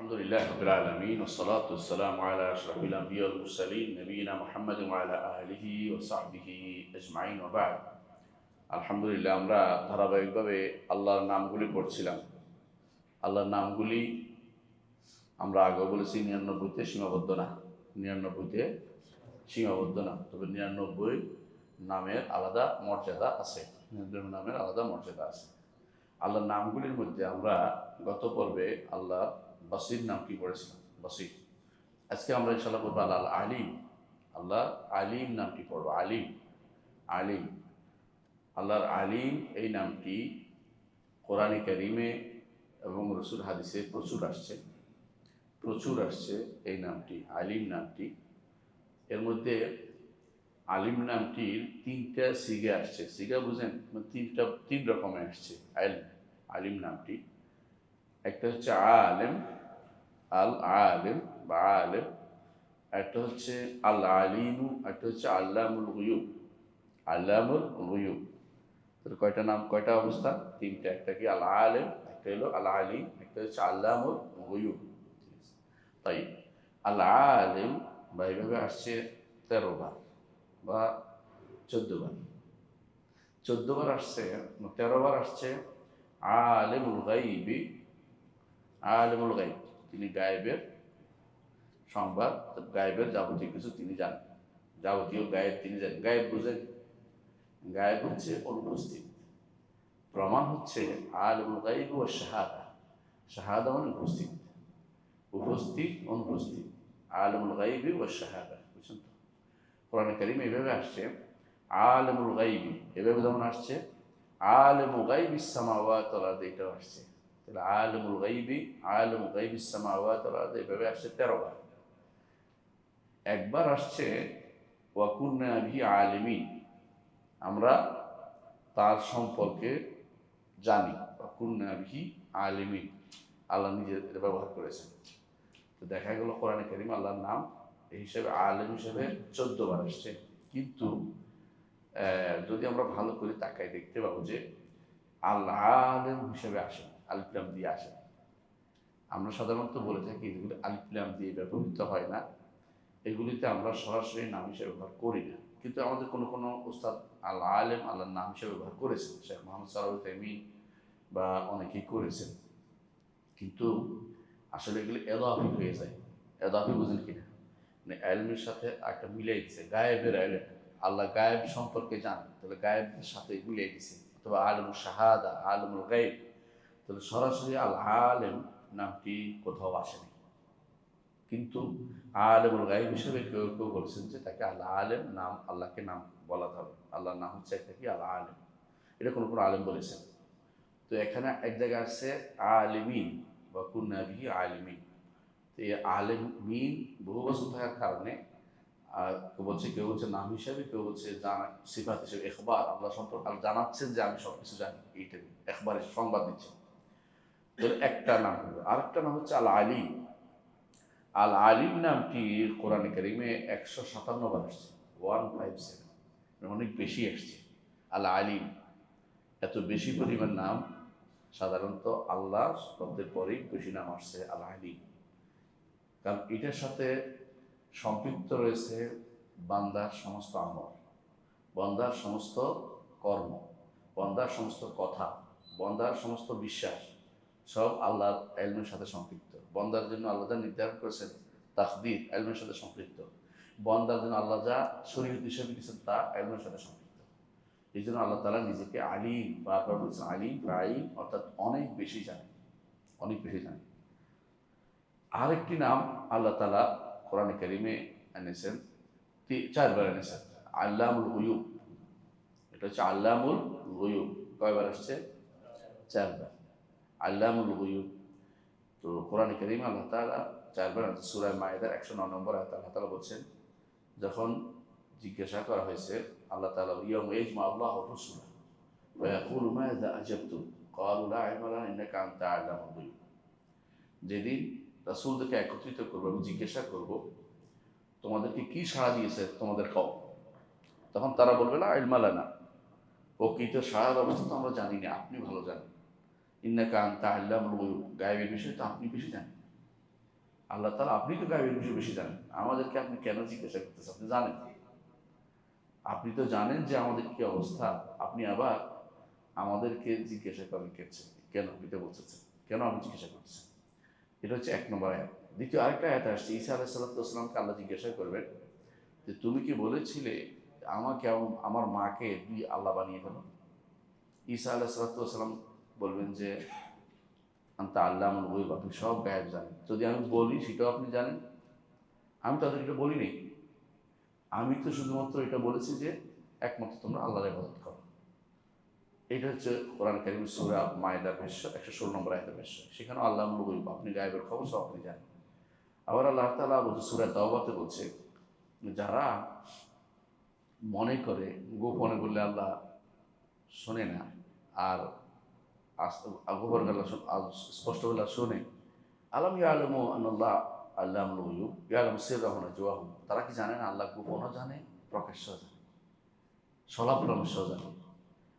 আলহামদুলিল্লাহ রাব্বিল আলামিন ওয়াসসালাতু ওয়াসসালামু আলা আশরাফিল আমবিয়া ওয়াল মুরসালিন নবিয়িনা মুহাম্মাদিন ওয়া আলা আলিহি ওয়া সাহবিহি আজমাইন ওয়া বা'দ। আলহামদুলিল্লাহ, আমরা ধারাবাহিকভাবে আল্লাহর নামগুলি পড়ছিলাম। আল্লাহর নামগুলি আমরা আগেও বলেছি 99তে সীমাবদ্ধ না, 99তে সীমাবদ্ধ না, তবে 99 নামের আলাদা মর্যাদা আছে, 99 নামের আলাদা মর্যাদা আছে। আল্লাহর নামগুলির মধ্যে আমরা গত পর্বে আল্লাহ বাসির নামটি পড়েছিলাম, বাসির। আজকে আমরা ইনশাআল্লাহ পড়বো আল্লাহ আলিম। আল্লাহ আলিম নামটি পড়বো, আলিম। আলিম, আল্লাহর আলিম এই নামটি কোরআনে কারিমে এবং রসুল হাদিসে প্রচুর আসছে এই নামটি, আলিম নামটি। এর মধ্যে আলিম নামটির 3টা সিগা আসছে। সিগা বুঝেন? তিন রকমের আসছে আলিম নামটি। একটা হচ্ছে আলেম, আল আলেম বা আলেম। একটা হচ্ছে আল আলিমু, একটা হচ্ছে আল্লামুল গুয়ুব, আল্লামুল গুয়ুব। তাহলে কয়টা নাম, কয়টা অবস্থা? 3টা। একটা কি আল আলেম, একটা হলো আল আলিম, একটা হচ্ছে আল্লামুল গুয়ুব। তাই আল আলেম বা এইভাবে আসছে 13 বার বা 14 বার। 14 বার আসছে, 13 বার আসছে আলেমুল গাইবি। আলেমুল গাইব, তিনি গায়েবের সংবাদ, গায়েবের যাবতীয় কিছু তিনি জানেন, যাবতীয় গায়েব তিনি জানেন। গায়েব বুঝেন? গায়েব হচ্ছে অনুপস্থিত। প্রমাণ হচ্ছে আলেমুল গাইব ও শাহাদা। শাহাদা মানে উপস্থিত, উপস্থিত অনুপস্থিত। আলেমুল গাইবি ও শাহাদা, বুঝছেন তো? কোরআনে কারিমে এইভাবে আসছে আলেমুল গাইবি, এভাবে যেমন আসছে আলেমুল গাইবিস সামাওয়াতি ওয়াল আরদি, এটাও আসছে। তাহলে আলেমুল গাইবি, আলেমুল গাইবিস সামাওয়াতি ওয়াল আরদি, এভাবে আসছে 13 বার। একবার আসছে ওয়াকুন্না বিহি আলিমিন, আমরা তার সম্পর্কে জানি। ওয়াকুন্না বিহি আলিমিন, আল্লাহ নিজে এটা ব্যবহার করেছেন। তো দেখা গেল কোরআনে কারিম আল্লাহর নাম এই হিসেবে আলেম হিসেবে 14 বার আসছে। কিন্তু যদি আমরা ভালো করে তাকাই দেখতে পাবো যে আল্লাহ আলেম হিসেবে আসেন, আলিফ লাম দিয়ে আসেন। আমরা সাধারণত বলে থাকি এগুলো আলিফ লাম দিয়ে ব্যবহৃত হয় না, এগুলিতে আমরা সরাসরি নাম হিসেবে ব্যবহার করি না। কিন্তু আমাদের কোনো কোনো উস্তাদ আল্লাহ আলেম আল্লাহর নাম হিসেবে ব্যবহার করেছেন, শেখ মোহাম্মদ সালাউল তাইমিন বা অনেকেই করেছেন। কিন্তু আসলে এগুলি এদাফি হয়ে যায়। এদাফি বুঝেন কিনা? মানে এলমের সাথে একটা মিলিয়ে দিচ্ছে, গায়েবের এলেম। আল্লাহ গায়েব সম্পর্কে জানেন, তাহলে গায়েবের সাথে মিলিয়ে দিচ্ছে। অথবা আলমুল শাহাদা, আলমুল গায়েব, তাহলে সরাসরি আল আলেম নামটি কোথাও আসেনি। কিন্তু আলেমুল গায়েব হিসেবে কেউ কেউ বলছেন যে তাকে আল আলেম নাম, আল্লাহকে নাম বলা হবে। আল্লাহর নাম হচ্ছে একটা কি আল আলেম, এটা কোনো কোনো আলেম বলেছেন। তো এখানে এক জায়গায় আসছে আলিমিন বা কুন্না বিহি আলিমিন। তো এই আলিমিন বহু বছর থাকার কারণে কেউ বলছে, কেউ বলছে নাম হিসাবে, কেউ বলছে জানা সিফাত হিসেবে, এখবার আল্লাহ সম্পর্কে আল্লাহ জানাচ্ছেন যে আমি সব কিছু জানি, এইটাকে এখবারের সংবাদ দিচ্ছেন। একটা নাম হলো। আরেকটা নাম হচ্ছে আল আলিম। আল আলিম নামটি কোরআনে কারিমে 157 বার আসছে, 157, অনেক বেশি আসছে আল আলিম। এত বেশি পরিমাণ নাম সাধারণত আল্লাহ শব্দের পরেই বেশি নাম আসছে আল আলিম, কারণ এটার সাথে সম্পৃক্ত রয়েছে বান্দার সমস্ত আমল, বান্দার সমস্ত কর্ম, বান্দার সমস্ত কথা, বান্দার সমস্ত বিশ্বাস, সব আল্লাহর এলমের সাথে সম্পৃক্ত। বান্দার জন্য আল্লাহ যা নির্ধারণ করেছেন তাকদীর এলমের সাথে সম্পৃক্ত। বান্দার জন্য আল্লাহ যা শরীয়ত হিসেবে দিয়েছেন তা এলমের সাথে সম্পৃক্ত। এই জন্য আল্লাহ তাআলা নিজেকে আলিম বারবার বলছেন, আলিম ফাইল, অর্থাৎ অনেক বেশি জানেন, অনেক বেশি জানেন। আরেকটি নাম আল্লাহ তাআলা কোরআনে কারিমে এনেছেন, 4 বার এনেছেন, আল্লামুল গুয়ুব। এটা হচ্ছে আল্লামুল গুয়ুব। কয়বার আসছে? 4 বার। আল্লামুল গুয়ুব। তো কোরআনে কারিমে আল্লাহ তাআলা 4 বার, সূরা মায়েদার 109 নম্বর আয়াতে আল্লাহ তাআলা বলছেন, যখন জিজ্ঞাসা করা হয়েছে আল্লাহ তাআলা, ইয়াউমা ইয়াজমা আল্লাহু আর-রুসুলা ওয়া ইয়াকুলু মাযা আজাবতুম ক্বালু লা ইলমা লানা ইন্নাকা আনতা আল্লামুল গুয়ুব। যেদিন রাসূলদেরকে একত্রিত করবো এবং জিজ্ঞাসা করব তোমাদেরকে কি সাড়া দিয়েছে তোমাদের কওম, তখন তারা বলবে লা ইলমা লানা, প্রকৃত সাড়ার অবস্থা তো আমরা জানি না, আপনি ভালো জানেন। ইন্নাকা আনতা আল্লামুল গুয়ুব, গায়েবের বিষয় তো আপনি বেশি জানেন। আল্লাহ তাআলা আপনি তো গায়েবের বিষয়ে বেশি জানেন, আমাদেরকে আপনি কেন জিজ্ঞাসা করতেছেন? আপনি জানেন, আপনি তো জানেন যে আমাদের কি অবস্থা, আপনি আবার আমাদেরকে জিজ্ঞাসা করেন কেন এটা বলতেছেন, কেন আপনি জিজ্ঞাসা করতেছেন? এটা হচ্ছে 1 নম্বর আয়াত। দ্বিতীয় আরেকটা আয়াত আসছে, ঈসা আলাইহিস সালামকে আল্লাহ জিজ্ঞাসা করবেন যে তুমি কি বলেছিলে আমাকে এবং আমার মাকে দুই আল্লাহ বানিয়ে ফেলো? ঈসা আলাইহিস সালাম বলবেন যে আনতা আল্লামুল গায়ব, আপনি সব গায়েব জানেন। যদি আমি বলি সেটাও আপনি জানেন। আমি তাদের এটা বলি নাই, আমি তো শুধুমাত্র এটা বলেছি যে একমাত্র তোমরা আল্লাহর ইবাদত করো। এটা হচ্ছে কোরআন কারীম সূরা মায়েদার 116 নম্বর আয়াতের ভাষ্য। সেখানে আল্লামুল গায়ব, আপনি গায়েবের খবর সব আপনি জানেন। আবার আল্লাহ তাআলা বলছে সূরা তাওবাতে বলছে, যারা মনে করে গোপনে বললে আল্লাহ শোনে না, আর গোপন গেলে স্পষ্ট বলে শোনে। আলম ইয়ালামু আনাল্লাহ আল্লামুল গায়ব ইয়ালামু সিররাহুম ওয়া নাজওয়াহুম, তারা কি জানে না আল্লাহ গোপনও জানে, প্রকাশ্য জানে, সলাপ পরামর্শ জানে।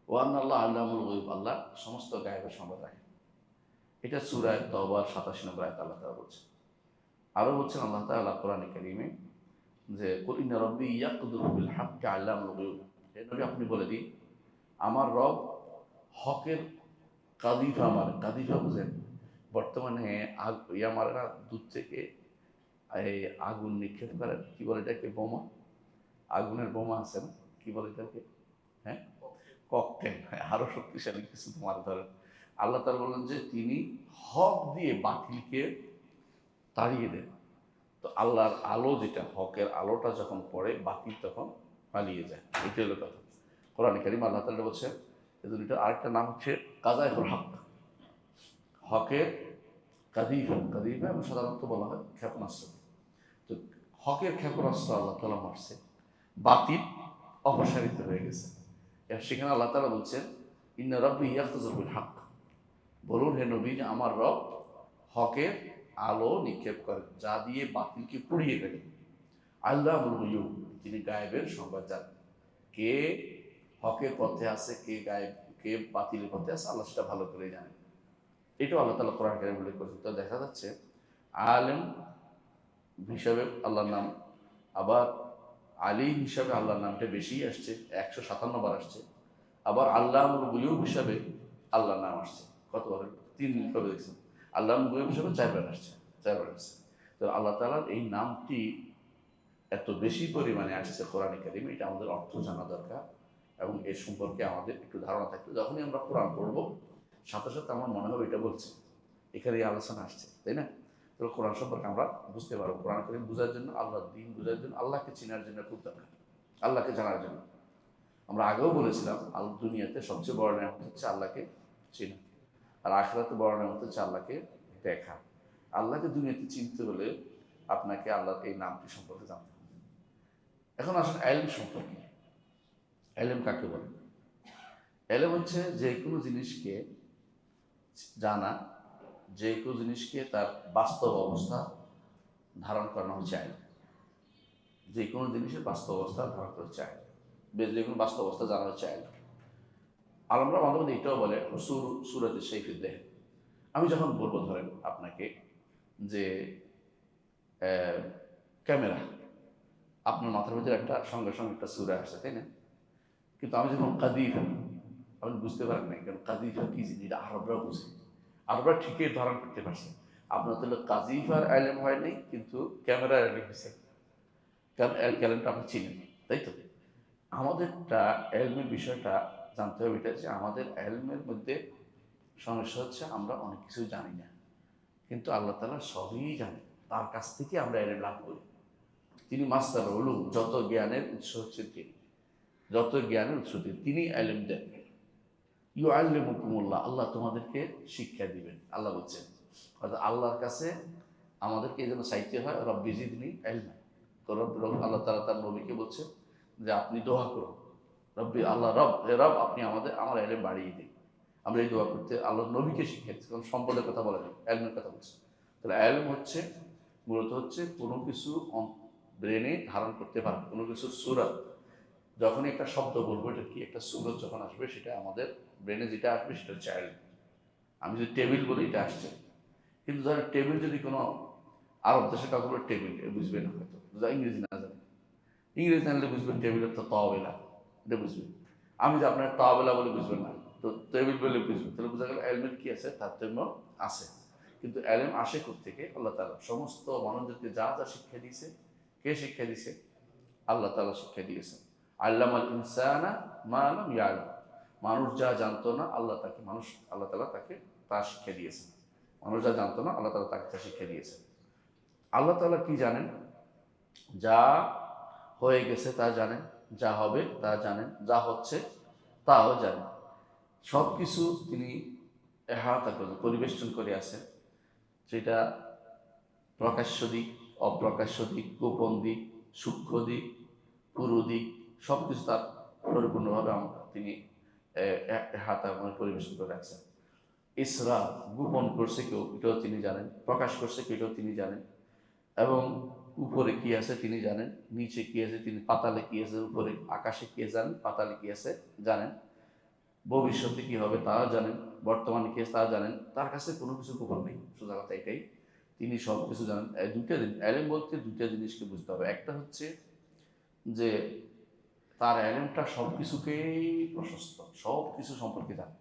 ও আল্লাহ আল্লামুল গায়ব, আল্লাহ সমস্ত গায়েবের সংবাদ রাখেন। এটা সূরা তাওবার 87 নম্বর আয়াত আল্লাহ তাআলা বলছে। আরও বলছেন আল্লাহ তাআলা কোরআনে কারীমে যে কুল ইন্না রাব্বি ইয়াকদুরু বিল হাক্কি আল্লামুল গায়ব, হে নবী আপনি বলে দিন আমার রব হকের কাদিফা মারে। কাদিফা বুঝেন? বর্তমানে ইয়া মারে না, দূর থেকে এই আগুন নিক্ষেপ করে, কি বলে এটাকে, বোমা, আগুনের বোমা আছে না, কি বলে এটাকে, হ্যাঁ, ককটেল, আরো শক্তিশালী কিছু তোমার ধরেন। আল্লাহ তাআলা বলেন যে তিনি হক দিয়ে বাতিলকে তাড়িয়ে দেন। তো আল্লাহর আলো যেটা, হকের আলোটা যখন পড়ে বাতিল তখন পালিয়ে যায়, এটা হলো কথা। কোরআন কারীম আল্লাহ তাআলা বলছে, এটার আরেকটা নাম হচ্ছে কাযাইফুল হক, হকের কাদিফা। কাদিফা এবং সাধারণত বলা হয় ক্ষেপণাস্ত্র। তো হকের ক্ষেপণাস্ত্র আল্লাহ তাআলা মারছে, বাতিল অপসারিত হয়ে গেছে। সেখানে আল্লাহ তাআলা বলছেন ইন্না রাব্বি ইয়াখতাযু বিল হক, বলুন হে নবী আমার রব হকের আলো নিক্ষেপ করেন, যা দিয়ে বাতিলকে পুড়িয়ে ফেলে। আল্লামুল গায়ব, তিনি গায়েবের সংবাদ জানেন। কে হকের পথে আছে, কে গায়েব, কে বাতিলের পথে আছে, আল্লাহ সেটা ভালো করে জানেন। এটাও আল্লাহ তাআলা কোরআন কারীমে উল্লেখ করেছেন। তো দেখা যাচ্ছে আলেম হিসাবে আল্লাহর নাম, আবার আলিম হিসাবে আল্লাহর নামটা বেশি আসছে, 157 বার আসছে। আবার আল্লামুল গায়ব হিসাবে আল্লাহর নাম আসছে কতবার? 3 করে দেখছেন। আল্লামুল গায়ব হিসাবে 4 বার আসছে, 4 বার আসছে। তো আল্লাহ তাআলার এই নামটি এত বেশি পরিমাণে আসছে কোরআনে কারীমে, এটা আমাদের অর্থ জানা দরকার এবং এর সম্পর্কে আমাদের একটু ধারণা থাকলে যখনই আমরা কোরআন পড়ব সাথে সাথে আমার মনে হবে এটা বলছে, এখানে এই আলোচনা আসছে, তাই না? তো কোরআন সম্পর্কে আমরা বুঝতে পারবো। কোরআন কারীম বোঝার জন্য, আল্লাহর দ্বীন বোঝার জন্য, আল্লাহকে চেনার জন্য খুব দরকার, আল্লাহকে জানার জন্য। আমরা আগেও বলেছিলাম দুনিয়াতে সবচেয়ে বড় নেয়ামত হচ্ছে আল্লাহকে চেনা, আর আখিরাতে বড় নেয়ামত হচ্ছে আল্লাহকে দেখা। আল্লাহকে দুনিয়াতে চিনতে হলে আপনাকে আল্লাহর এই নামটি সম্পর্কে জানতে হবে। এখন আসেন ইলম সম্পর্কে। ইলম কাকে বলে? ইলম হচ্ছে যে কোনো জিনিসকে জানা, যে কোনো জিনিসকে তার বাস্তব অবস্থা ধারণ করানো হচ্ছে ইলম। যে কোনো জিনিসের বাস্তব অবস্থা ধারণ করা হচ্ছে ইলম, যে কোনো বাস্তব অবস্থা জানা হচ্ছে ইলম। আলমরা মাঝে মধ্যে এটাও বলে সূরাতে শাইখুদ দেহেন। আমি যখন বলবো ধরেন আপনাকে যে ক্যামেরা, আপনার মাথার ভিতরে একটা সঙ্গে সঙ্গে একটা সূরা আসছে, তাই না? কিন্তু আমি যখন কাদিফা, আপনি বুঝতে পারেন না, কারণ কাদিফা কি জিনিস এটা আরবরা বুঝে, আরবরা ঠিকই ধারণ করতে পারছে। আপনার তাহলে কাদিফার ইলম হয় নাই, কিন্তু ক্যামেরার ইলম হয়েছে, কারণ ক্যালেন্ডার আপনি চিনেন, তাই তো? আমাদেরটা ইলমের বিষয়টা জানতে হবে, এটা যে আমাদের ইলমের মধ্যে সমস্যা হচ্ছে আমরা অনেক কিছু জানি না, কিন্তু আল্লাহ তাআলা সবই জানেন, তার কাছ থেকে আমরা ইলম লাভ করি। তিনি মাস্টার উলুম, যত জ্ঞানের উৎস হচ্ছেন তিনি, যত জ্ঞানের উৎস তিনি ইলম দেন। ইউআল্লিমুকুমুল্লাহ, আল্লাহ তোমাদেরকে শিক্ষা দিবেন, আল্লাহ বলছেন। অর্থাৎ আল্লাহর কাছে আমাদেরকে এই জন্য চাইতে হয় রব্বি জিদনি ইলমা। তো আল্লাহ তাআলা তার নবীকে বলছেন যে আপনি দোয়া করুন, রব্বি আল্লাহ রব, হে রব আপনি আমার ইলম বাড়িয়ে দিন। আমরা এই দোয়া করতে আল্লাহ নবীকে শিক্ষা দিচ্ছি, কারণ সম্পদের কথা বলেন, ইলমের কথা বলছি। তাহলে ইলম হচ্ছে মূলত হচ্ছে কোনো কিছু ব্রেনে ধারণ করতে পারে, কোনো কিছুর সূরত, যখনই একটা শব্দ বলবো এটা কি, একটা সূরত যখন আসবে সেটা আমাদের ব্রেনে যেটা আসবে সেটা হচ্ছে ইলম। আমি যদি টেবিল বলি এটা আসছে, কিন্তু ধরেন টেবিল যদি কোনো আরব দেশে কাউকে বলে টেবিল, বুঝবে না হয়তো, যা ইংরেজি না জানে। ইংরেজি জানলে বুঝবেন টেবিলের তো তাওবেলা, এটা বুঝবেন। আমি যে আপনার তাওবেলা বলে বুঝবেন না, তো টেবিল বলে বুঝবেন, তাহলে বোঝা গেল এলমের কি আছে, তারতম্য আছে। কিন্তু এলেম আসে থেকে আল্লাহ তাআলা সমস্ত মানুষদেরকে যা যা শিক্ষা দিয়েছে, কে শিক্ষা দিয়েছে? আল্লাহ তাআলা শিক্ষা দিয়েছেন। আল্লামাল ইনসানা মা লাম ইয়ালাম, মানুষ যা জানতো না আল্লাহ তাআলা তাকে তা শিক্ষা দিয়েছেন। মানুষ যা জানতো না আল্লাহ তাআলা তাকে তা শিক্ষা দিয়েছেন। আল্লাহ তাআলা কি জানেন? যা হয়ে গেছে তা জানেন, যা হবে তা জানেন, যা হচ্ছে তাও জানেন। সব কিছু তিনি এহাতা করে পরিবেষ্টন করে আছেন, সেটা প্রকাশ্য দিক, অপ্রকাশ্য দিক, গোপন দিক, সূক্ষ্ম দিক, পুরো দিক, সব কিছু তার পরিপূর্ণভাবে তিনি এহাতা পরিবেশন করে রাখছেন। ইসরা গোপন করছে কেউ, এটাও তিনি জানেন, প্রকাশ করছে কেউ, এটাও তিনি জানেন। এবং উপরে কি আছে তিনি জানেন, নিচে কি আছে তিনি, পাতালে কি আছে, উপরে আকাশে কি জানেন, পাতালে কি আছে জানেন, ভবিষ্যতে কি হবে তাও জানেন, বর্তমানে কি আছে তা জানেন। তার কাছে কোনো কিছু গোপন নেই, সোজা কথা এটাই। তিনি সব কিছু জানেন। দুইটা জিনিস এলেম বলতে, দুইটা জিনিসকে বুঝতে হবে। একটা হচ্ছে যে তার এলেমটা সব কিছুকেই প্রশস্ত, সব কিছু সম্পর্কে জানে।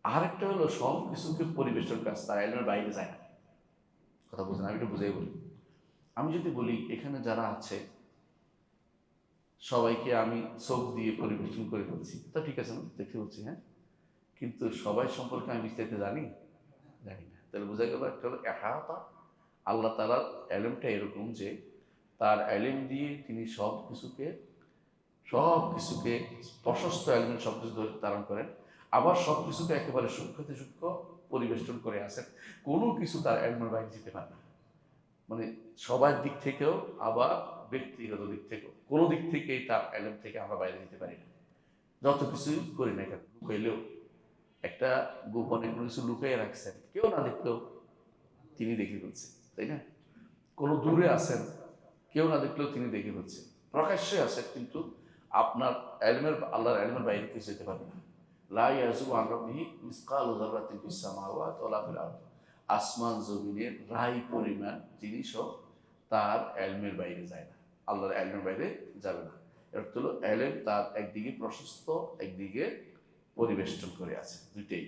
আরেকটা হলো সব কিছুকে পরিবেশন কাজ, তার এলেমের বাইরে যায় না। কথা বুঝলেন? আমি একটু বুঝাই বলি। আমি যদি বলি এখানে যারা আছে সবাইকে আমি চোখ দিয়ে পরিবেশন করে ফেলছি, তা ঠিক আছে, আমি দেখে বলছি, হ্যাঁ, কিন্তু সবাই সম্পর্কে আমি বিস্তারিত জানি জানি না। তাহলে বোঝা গেল একটা হলো এহাতা। আল্লাহ তাআলার এলেমটা এরকম যে তার এলেম দিয়ে তিনি সব কিছুকে প্রশস্ত এলেমের সব কিছু ধারণ করেন। আবার সব কিছুকে একেবারে সূক্ষ্মতে সূক্ষ্ম পরিবেষ্টন করে আসেন। কোনো কিছু তার এলেমের বাইরে যেতে পারে না। মানে সবার দিক থেকেও, আবার ব্যক্তিগত দিক থেকেও, কোনো দিক থেকেই তার এলেম থেকে আমরা বাইরে যেতে পারি না। যত কিছুই করি না কেন, লুকাইলেও একটা গোপনে কোনো কিছু লুকাইয়ে রাখছেন, কেউ না দেখলেও তিনি দেখে ফেলছেন, তাই না? কোনো দূরে আছেন, কেউ না দেখলেও তিনি দেখে ফেলছেন। প্রকাশ্যে আছেন, কিন্তু আপনার আল্লাহর এলমের বাইরে কিছু যেতে পারবে না। লা ইয়াযুবু আন রাব্বিহি মিসকালু যাররাতিন ফিস সামাওয়াতি ওয়ালা ফিল আরদ, আসমান জমিনের রাই পরিমাণ জিনিসও তার এলমের বাইরে যায় না, আল্লাহর এলমের বাইরে যাবে না। এর হলো এলেম তার একদিকে প্রশস্ত, একদিকে পরিবেষ্টন করে আছে। দুইটাই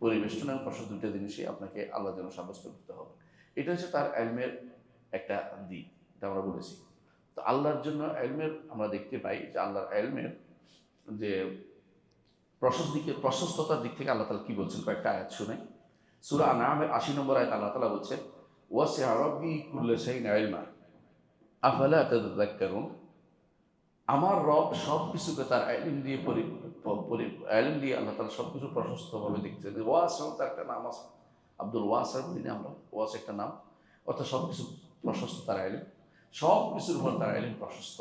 পরিবেষ্টন এবং প্রশস্ত, দুইটা জিনিসই আপনাকে আল্লাহর জন্য সাব্যস্ত করতে হবে। এটা হচ্ছে তার এলমের একটা দিক, এটা আমরা বলেছি। তো আল্লাহর জন্য এলমের আমরা দেখতে পাই যে আল্লাহর এলমের যে প্রশস্ততার দিক থেকে আল্লাহ তাআলা কি বলছেন, কয়েকটা আয়াত শুনে। সূরা আনআমের 80 নম্বর আয়াত আল্লাহ তাআলা বলছেন, ওয়াসি'a রাব্বি কুল্লা শাইইন ইলমা আফালা তাযাক্কারুন। আমার রব সব কিছুকে তার ইলম দিয়ে ইলম দিয়ে আল্লাহ তাআলা সব কিছু প্রশস্তভাবে দেখছেন। ওয়াসি'ও তার একটা নাম আছে, আব্দুল ওয়াসি বলি না আমরা, ওয়াসি একটা নাম, অর্থাৎ সব কিছু প্রশস্ত তার ইলম, সব কিছুর উপর তার ইলম প্রশস্ত।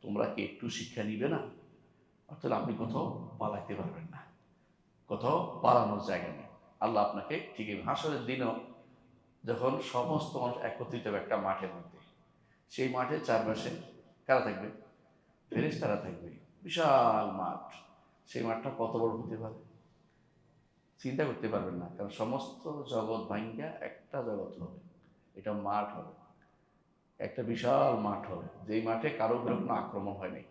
তোমরা কি একটু শিক্ষা নিবে না? অর্থাৎ আপনি কোথাও পালাইতে পারবেন না, কোথাও পালানোর জায়গা নেই। আল্লাহ আপনাকে ঠিক এই হাসরের দিনও যখন সমস্ত মানুষ একত্রিত হবে একটা মাঠের মধ্যে, সেই মাঠের চারপাশে কারা থাকবে? ফেরেশতারা থাকবে। বিশাল মাঠ, সেই মাঠটা কত বড় হতে পারে চিন্তা করতে পারবেন না, কারণ সমস্ত জগৎ ভাঙ্গা একটা জগৎ হবে, এটা মাঠ হবে, একটা বিশাল মাঠ হবে, যেই মাঠে কারো উপরে কোনো আক্রমণ হয় নাই,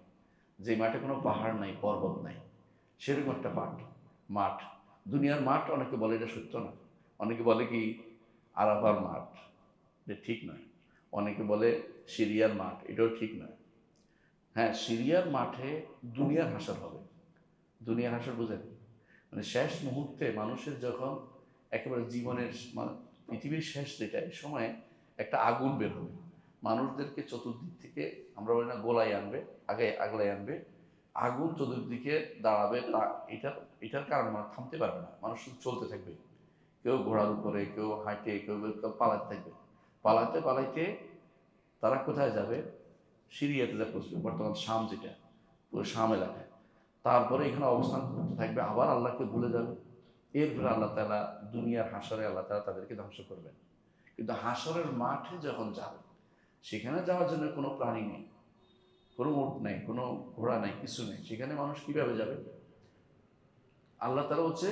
যে মাঠে কোনো পাহাড় নাই, পর্বত নাই, সেরকম একটা মাঠ। দুনিয়ার মাঠ অনেকে বলে এটা সত্য না, অনেকে বলে কি আরাফার মাঠ, এটা ঠিক নয়। অনেকে বলে সিরিয়ার মাঠ, এটাও ঠিক নয়। হ্যাঁ, সিরিয়ার মাঠে দুনিয়ার হাসর হবে। দুনিয়ার হাসর বুঝেন, মানে শেষ মুহূর্তে মানুষের যখন একেবারে জীবনের মানে পৃথিবীর শেষ যেটা, এই সময় একটা আগুন বের হবে, মানুষদেরকে চতুর্দিক থেকে, আমরা বলি না গোলাই আনবে, আগলাই আনবে, আগুন চতুর্দিকে দাঁড়াবে। তা এটার কারণে মানুষ থামতে পারবে না, মানুষ শুধু চলতে থাকবে, কেউ ঘোড়ার উপরে, কেউ হাঁটে, কেউ পালাতে থাকবে। পালাতে পালাইতে তারা কোথায় যাবে? সিরিয়াতে যা পৌঁছবে, বর্তমান শাম যেটা, পুরো শাম এলাকায়। তারপরে এখানে অবস্থান করতে থাকবে, আবার আল্লাহকে ভুলে যাবে। এরপরে আল্লাহ তাআলা দুনিয়ার হাসরে আল্লাহ তাআলা তাদেরকে ধ্বংস করবেন। কিন্তু হাসরের মাঠে যখন যাবে, সেখানে যাওয়ার জন্য কোনো প্রাণী নেই, কোনো উট নেই, কোনো ঘোড়া নেই, কিছু নেই। সেখানে মানুষ কিভাবে যাবে? আল্লাহ তাআলা হচ্ছে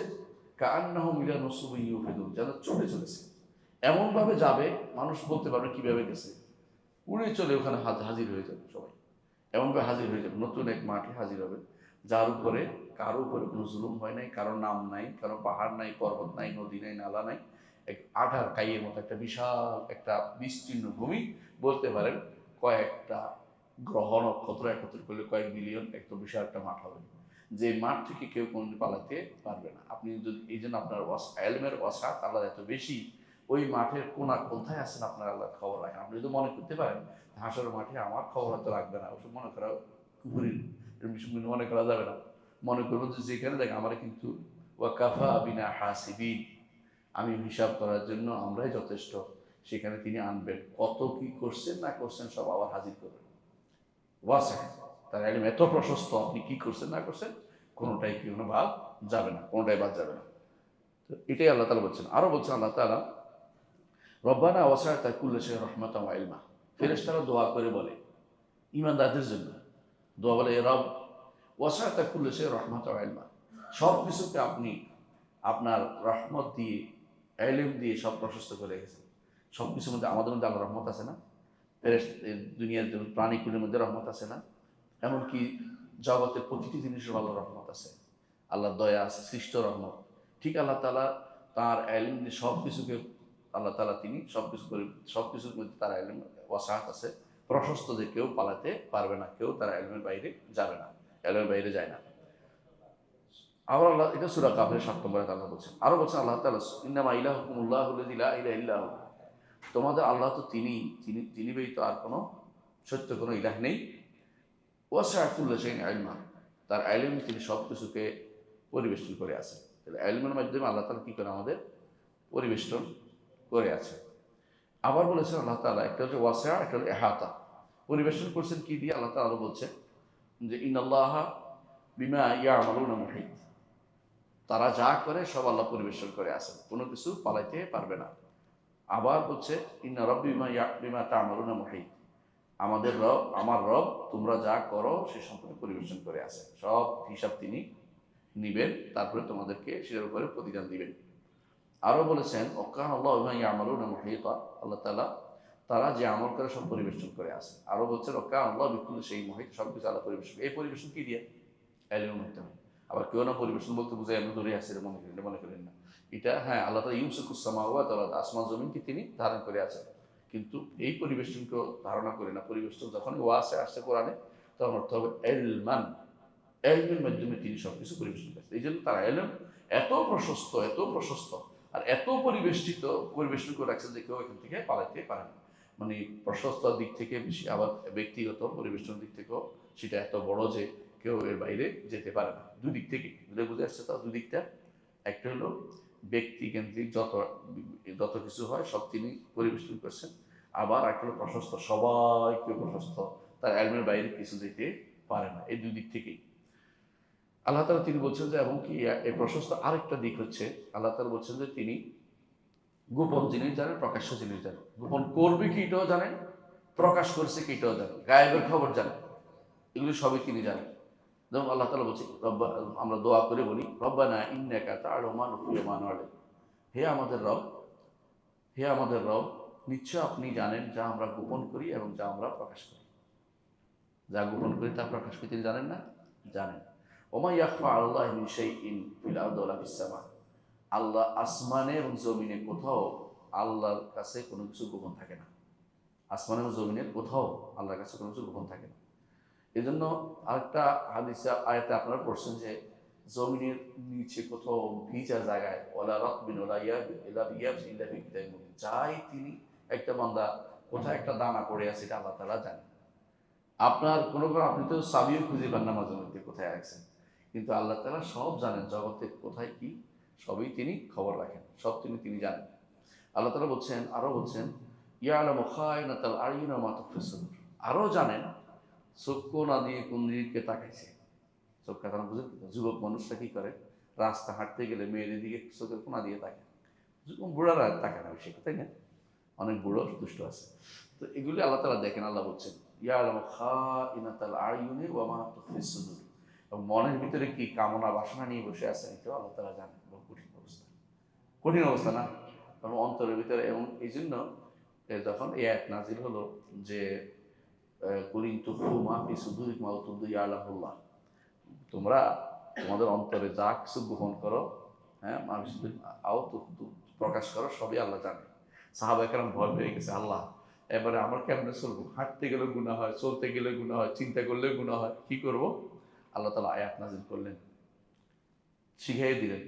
কাআন্নাহুম ইলা নুসুবিন ইউফিদুন, যেন ছুটে চলেছে। এমনভাবে যাবে মানুষ বলতে পারবে কিভাবে গেছে, উড়ে চলে ওখানে হাজির হয়ে যাবে সবাই, এমনভাবে হাজির হয়ে যাবে, নতুন এক মাঠে হাজির হবে, যার উপরে কারো উপরে কোনো জুলুম হয় নাই, কারো নাম নাই, কারো পাহাড় নাই, পর্বত নাই, নদী নাই, নালা নাই, এক আঠার কাইয়ের মতো একটা বিশাল একটা বিস্তীর্ণ ভূমি, বলতে পারেন কয়েকটা গ্রহ নক্ষত্র একত্র করলে কয়েক বিলিয়ন, একটা বিশাল একটা মাঠ হবে, যে মাঠ থেকে কেউ কোনোদিন পালাতে পারবে না। আপনি যদি এই জন্য আপনার এলমের ওয়াসাত আল্লাহ এত বেশি, ওই মাঠের কোথায় আছেন আপনার আল্লাহর খবর রাখেন। আপনি যদি মনে করতে পারেন হাঁসের মাঠে আমার খবর হয়তো রাখবে না, ওসব মনে করা কুকুরের মনে করা যাবে না। মনে করবো যে যেখানে দেখ আমার কিন্তু ওয়াকাফা বিনা হাসিবিন, আমি হিসাব করার জন্য আমরাই যথেষ্ট, সেখানে তিনি আনবেন, কত কি করছেন না করছেন সব আবার হাজির করবেন। ওয়াসা, তার এলিম এত প্রশস্ত, আপনি কি করছেন না করছেন কোনোটাই কি কোনো বাদ যাবে না, কোনোটাই বাদ যাবে না। তো এটাই আল্লাহ তাআলা বলছেন। আরো বলছেন আল্লাহ তাআলা, রব্বানা ওয়াসআতা কুল্লা শাইইন রাহমাতাও ওয়া ইলমা। ফেরেশতারা দোয়া করে বলে ঈমানদারদের জন্য, দোয়া বলে রব ওয়াসআতা কুল্লা শাইইন রাহমাতাও ওয়া ইলমা, সব কিছুকে আপনি আপনার রহমত দিয়ে, ইলম দিয়ে সব প্রশস্ত করে গেছেন। সব কিছুর মধ্যে আমাদের মধ্যে আল্লাহর রহমত আছে না? দুনিয়ার প্রাণীকুলের মধ্যে রহমত আছে না? এমনকি জগতের প্রতিটি জিনিসের আল্লাহর রহমত আছে, আল্লাহর দয়া আছে, সৃষ্ট রহমত। ঠিক আল্লাহ তাআলা তার ইলম দিয়ে সব কিছুকে, আল্লাহ তাআলা তিনি সব কিছু করে, সব কিছুর মধ্যে তার ইলম ওয়াসাআত আছে, প্রশস্ত, যে কেউ পালাতে পারবে না, কেউ তার ইলমের বাইরে যাবে না, ইলমের বাইরে যায় না। আবার আল্লাহ, এটা সূরা কাফের ৭ নম্বরে আল্লাহ বলছেন। আরো বলছেন আল্লাহ তাআলা, ইন্নামা ইলাহুকুমুল্লাহুল্লাযী লা ইলাহা ইল্লা হু, তোমাদের আল্লাহ তো তিনি, তিনি ব্যতীত আর কোনো সত্য কোনো ইলাহ নেই। ওয়াসআ কুল্লা শাইইন ইলমা, তার ইলম তিনি সব কিছুকে পরিবেষ্টন করে আছে। তাহলে ইলমের মাধ্যমে আল্লাহ তাআলা কি করে আমাদের পরিবেষ্টন করে আছে। আবার বলেছেন আল্লাহ তাআলা, একটা হচ্ছে ওয়াসিআ, একটা হলো ইহাতা। পরিবেশন করছেন কি দিয়ে? আল্লাহ তাআলা বলছেন যে ইন্নাল্লাহা বিমা ইয়ামালুনা মুহিত, তারা যা করে সব আল্লাহ পরিবেশন করে আছেন, কোনো কিছু পালাইতে পারবে না। আবার বলছে ইন্না রাব্বি বিমা তা'মালুনা মুহিত, আমাদের রব, আমার রব তোমরা যা করো সে সম্পর্কে পরিবেশন করে আছে, সব হিসাব তিনি নিবেন, তারপরে তোমাদেরকে সেটার উপরে প্রতিদান দিবেন। আরো বলেছেন ওকান আল্লাহ বিমা ইয়ামালুনা মুহিতা, আল্লাহ তাআলা তারা যে আমল করে সব পরিবেশন করে আছে। আরো বলছেন ওকান আল্লাহ বিকুল্লি সেই মুহিত, সবকিছু আল্লাহ পরিবেশন। এই পরিবেশন কি দিয়ে? ইলমের মাধ্যমে। আবার কেউ না পরিবেশন বলতে বুঝায় আমি ধরে আসছি, মনে করেন না এটা। হ্যাঁ, আল্লাহ তাআলা ইউমসিকুস সামাওয়াতি ওয়াল আরদ, আসমান জমিনকে তিনি ধারণ করে আছেন, কিন্তু এই পরিবেশনকে ধারণা করে না। পরিবেশন যখন ওয়াসে আসছে কোরআনে, তখন অর্থ হবে ইলমান, ইলমের মাধ্যমে তিনি সবকিছু পরিবেশন করেছেন। এই জন্য তার ইলম এত প্রশস্ত, এত প্রশস্ত, আর এত পরিবেশন করে রাখছেন যে কেউ এখান থেকে পালাতে পারে না। মানে প্রশস্ত দিক থেকে বেশি, আবার ব্যক্তিগত পরিবেশনের দিক থেকেও সেটা এত বড় যে কেউ এর বাইরে যেতে পারে না। দুদিক থেকে বুঝে আসছে তো, দুদিকটা। একটা হলো ব্যক্তি কেন্দ্রিক, যত কিছু হয় সব তিনি পরিবেশন করছেন। আবার একটা হলো প্রশস্ত, সবাইকে প্রশস্ত, তার ইলমের বাইরে কিছু যেতে পারে না। এই দুই দিক থেকেই আল্লাহ তাআলা তিনি বলছেন যে, এবং কি এই প্রশস্ত আরেকটা দিক হচ্ছে, আল্লাহ তাআলা বলছেন যে তিনি গোপন জিনিস জানেন, প্রকাশ্য জিনিস জানেন। গোপন করবে কি এটাও জানেন, প্রকাশ করছে কি এটাও জানেন, গায়েবের খবর জানেন, এগুলো সবই তিনি জানেন। যেমন আল্লাহ তাআলা বলছে, আমরা দোয়া করে বলি রব্বানা ইন্নাকা তা'লামু মা নুখফি ওয়া মা নু'লিন, হে আমাদের রব, হে আমাদের রব, নিশ্চয় আপনি জানেন যা আমরা গোপন করি এবং যা আমরা প্রকাশ করি। যা গোপন করি তা প্রকাশ করি তিনি জানেন না? জানেন। ওমা ইয়াখফা আলাল্লাহি মিন শাইইন ফিল আরদি ওয়ালা ফিস সামা, আল্লাহ আসমানে এবং জমিনে কোথাও আল্লাহর কাছে কোনো কিছু গোপন থাকে না। আসমান এবং জমিনের কোথাও আল্লাহর কাছে কোনো কিছু গোপন থাকে না। এই জন্য আরেকটা হাদিসে আয়াতে আপনারা পড়ছেন যে জমিনের নিচে কোথাও ভিজা জায়গায় ওলা রাতবিন ওলা ইয়াবিন ইল্লা বিয়াবসি ইল্লা ফি কিতাবিন মুবিন, যাই তিনি একটা বান্দা কোথায় একটা দানা পড়ে আছে এটা আল্লাহ তাআলা জানেন। আপনার কোনো আপনি তো চাবিও খুঁজে পান না মাঝে মধ্যে কোথায় রাখছেন, কিন্তু আল্লাহ তাআলা সব জানেন, জগতে কোথায় কি সবই তিনি খবর রাখেন, সব তিনি জানেন। আল্লাহ তাআলা বলছেন, আরো বলছেন ইয়ালামু খায়িনাতাল আ'ইউনি ওয়া মা তুখফি সুদূর, আরো জানেন চক্ষু না দিয়ে কোন দিকে তাকাইছে। চোখ কাটানো বুঝেন? যুবক মানুষরা কি করে, রাস্তা হাঁটতে গেলে মেয়েদের দিকে চোখের কোনা দিয়ে তাকায়, বুড়ারা তাকায় না বেশি, তাই না? অনেক বুড়ো দুষ্ট আছে। তো এগুলি আল্লাহ তাআলা দেখেন। আল্লাহ বলছেন ইয়ালামু খায়িনাতাল আ'ইউনি ওয়া মা তুখফি সুদূর, এবং মনের ভিতরে কি কামনা বাসনা নিয়ে বসে আছে এটাও আল্লাহ তাআলা জানেন। কঠিন অবস্থা, কঠিন অবস্থা না? কারণ অন্তরের ভিতরে, এবং এই জন্য যখন এই আয়াত নাজিল হলো যে কুলিন তুফু মা ফি সুদুরিকুম আও তুবদু ইয়ালামুল্লাহ, তোমরা তোমাদের অন্তরে যা কিছু গোপন করো, হ্যাঁ আও তুবদু প্রকাশ করো, সবই আল্লাহ জানে। সাহাবা একরাম ভয় পেয়ে গেছে, আল্লাহ এবারে আমার কেমনে চলবো, হাঁটতে গেলে গুনাহ হয়, চলতে গেলে গুনাহ হয়, চিন্তা করলে গুনাহ হয়, কি করব? আল্লাহ তাআলা আয়াত নাজিল করলেন, শিখিয়ে দিলেন,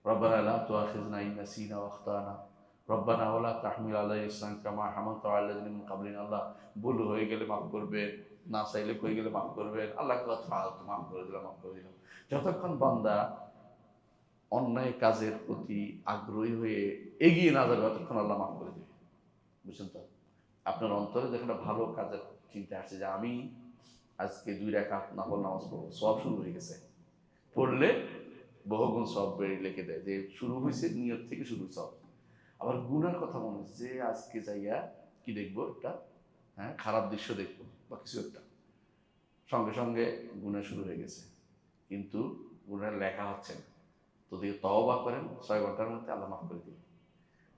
রব্বানা লা তুআখিযনা ইন নাসিনা ওয়া আখতানা রব্বানা ওয়া লা তাহমিল আলাইনা ইসরান কামা হামালতাহু আলা আল্লাযিনা মিন ক্বাবলিনা। আল্লাহ ভুল হয়ে গেলে মাফ করবেন, না চাইলে হয়ে গেলে মাফ করবেন, আল্লাহ ফালতু মাফ করে দিলাম, মাফ করে দিলাম। যতক্ষণ বান্দা অন্যায় কাজের প্রতি আগ্রহী হয়ে এগিয়ে না যাবে ততক্ষণ আল্লাহ মাফ করে দেবে। বুঝছেন তো? আপনার অন্তরে যখন ভালো কাজের চিন্তা আসছে যে আমি আজকে 2 রাকাত নফল নামাজ পড়বো, সব শুরু হয়ে গেছে, পড়লে বহুগুণ সব বেড়ে লিখে দেয় যে শুরু হয়েছে নিয়ত থেকে শুরু সব। আবার গুনার কথা মনে হচ্ছে যে আজকে যাইয়া কি দেখবো, একটা হ্যাঁ খারাপ দৃশ্য দেখবো বা কিছু একটা, সঙ্গে সঙ্গে গুনাহ শুরু হয়ে গেছে, কিন্তু গুনার লেখা হচ্ছে না। তো যদি তওবা করেন 6 ঘন্টার মধ্যে আল্লাহ মাফ করে দিবে।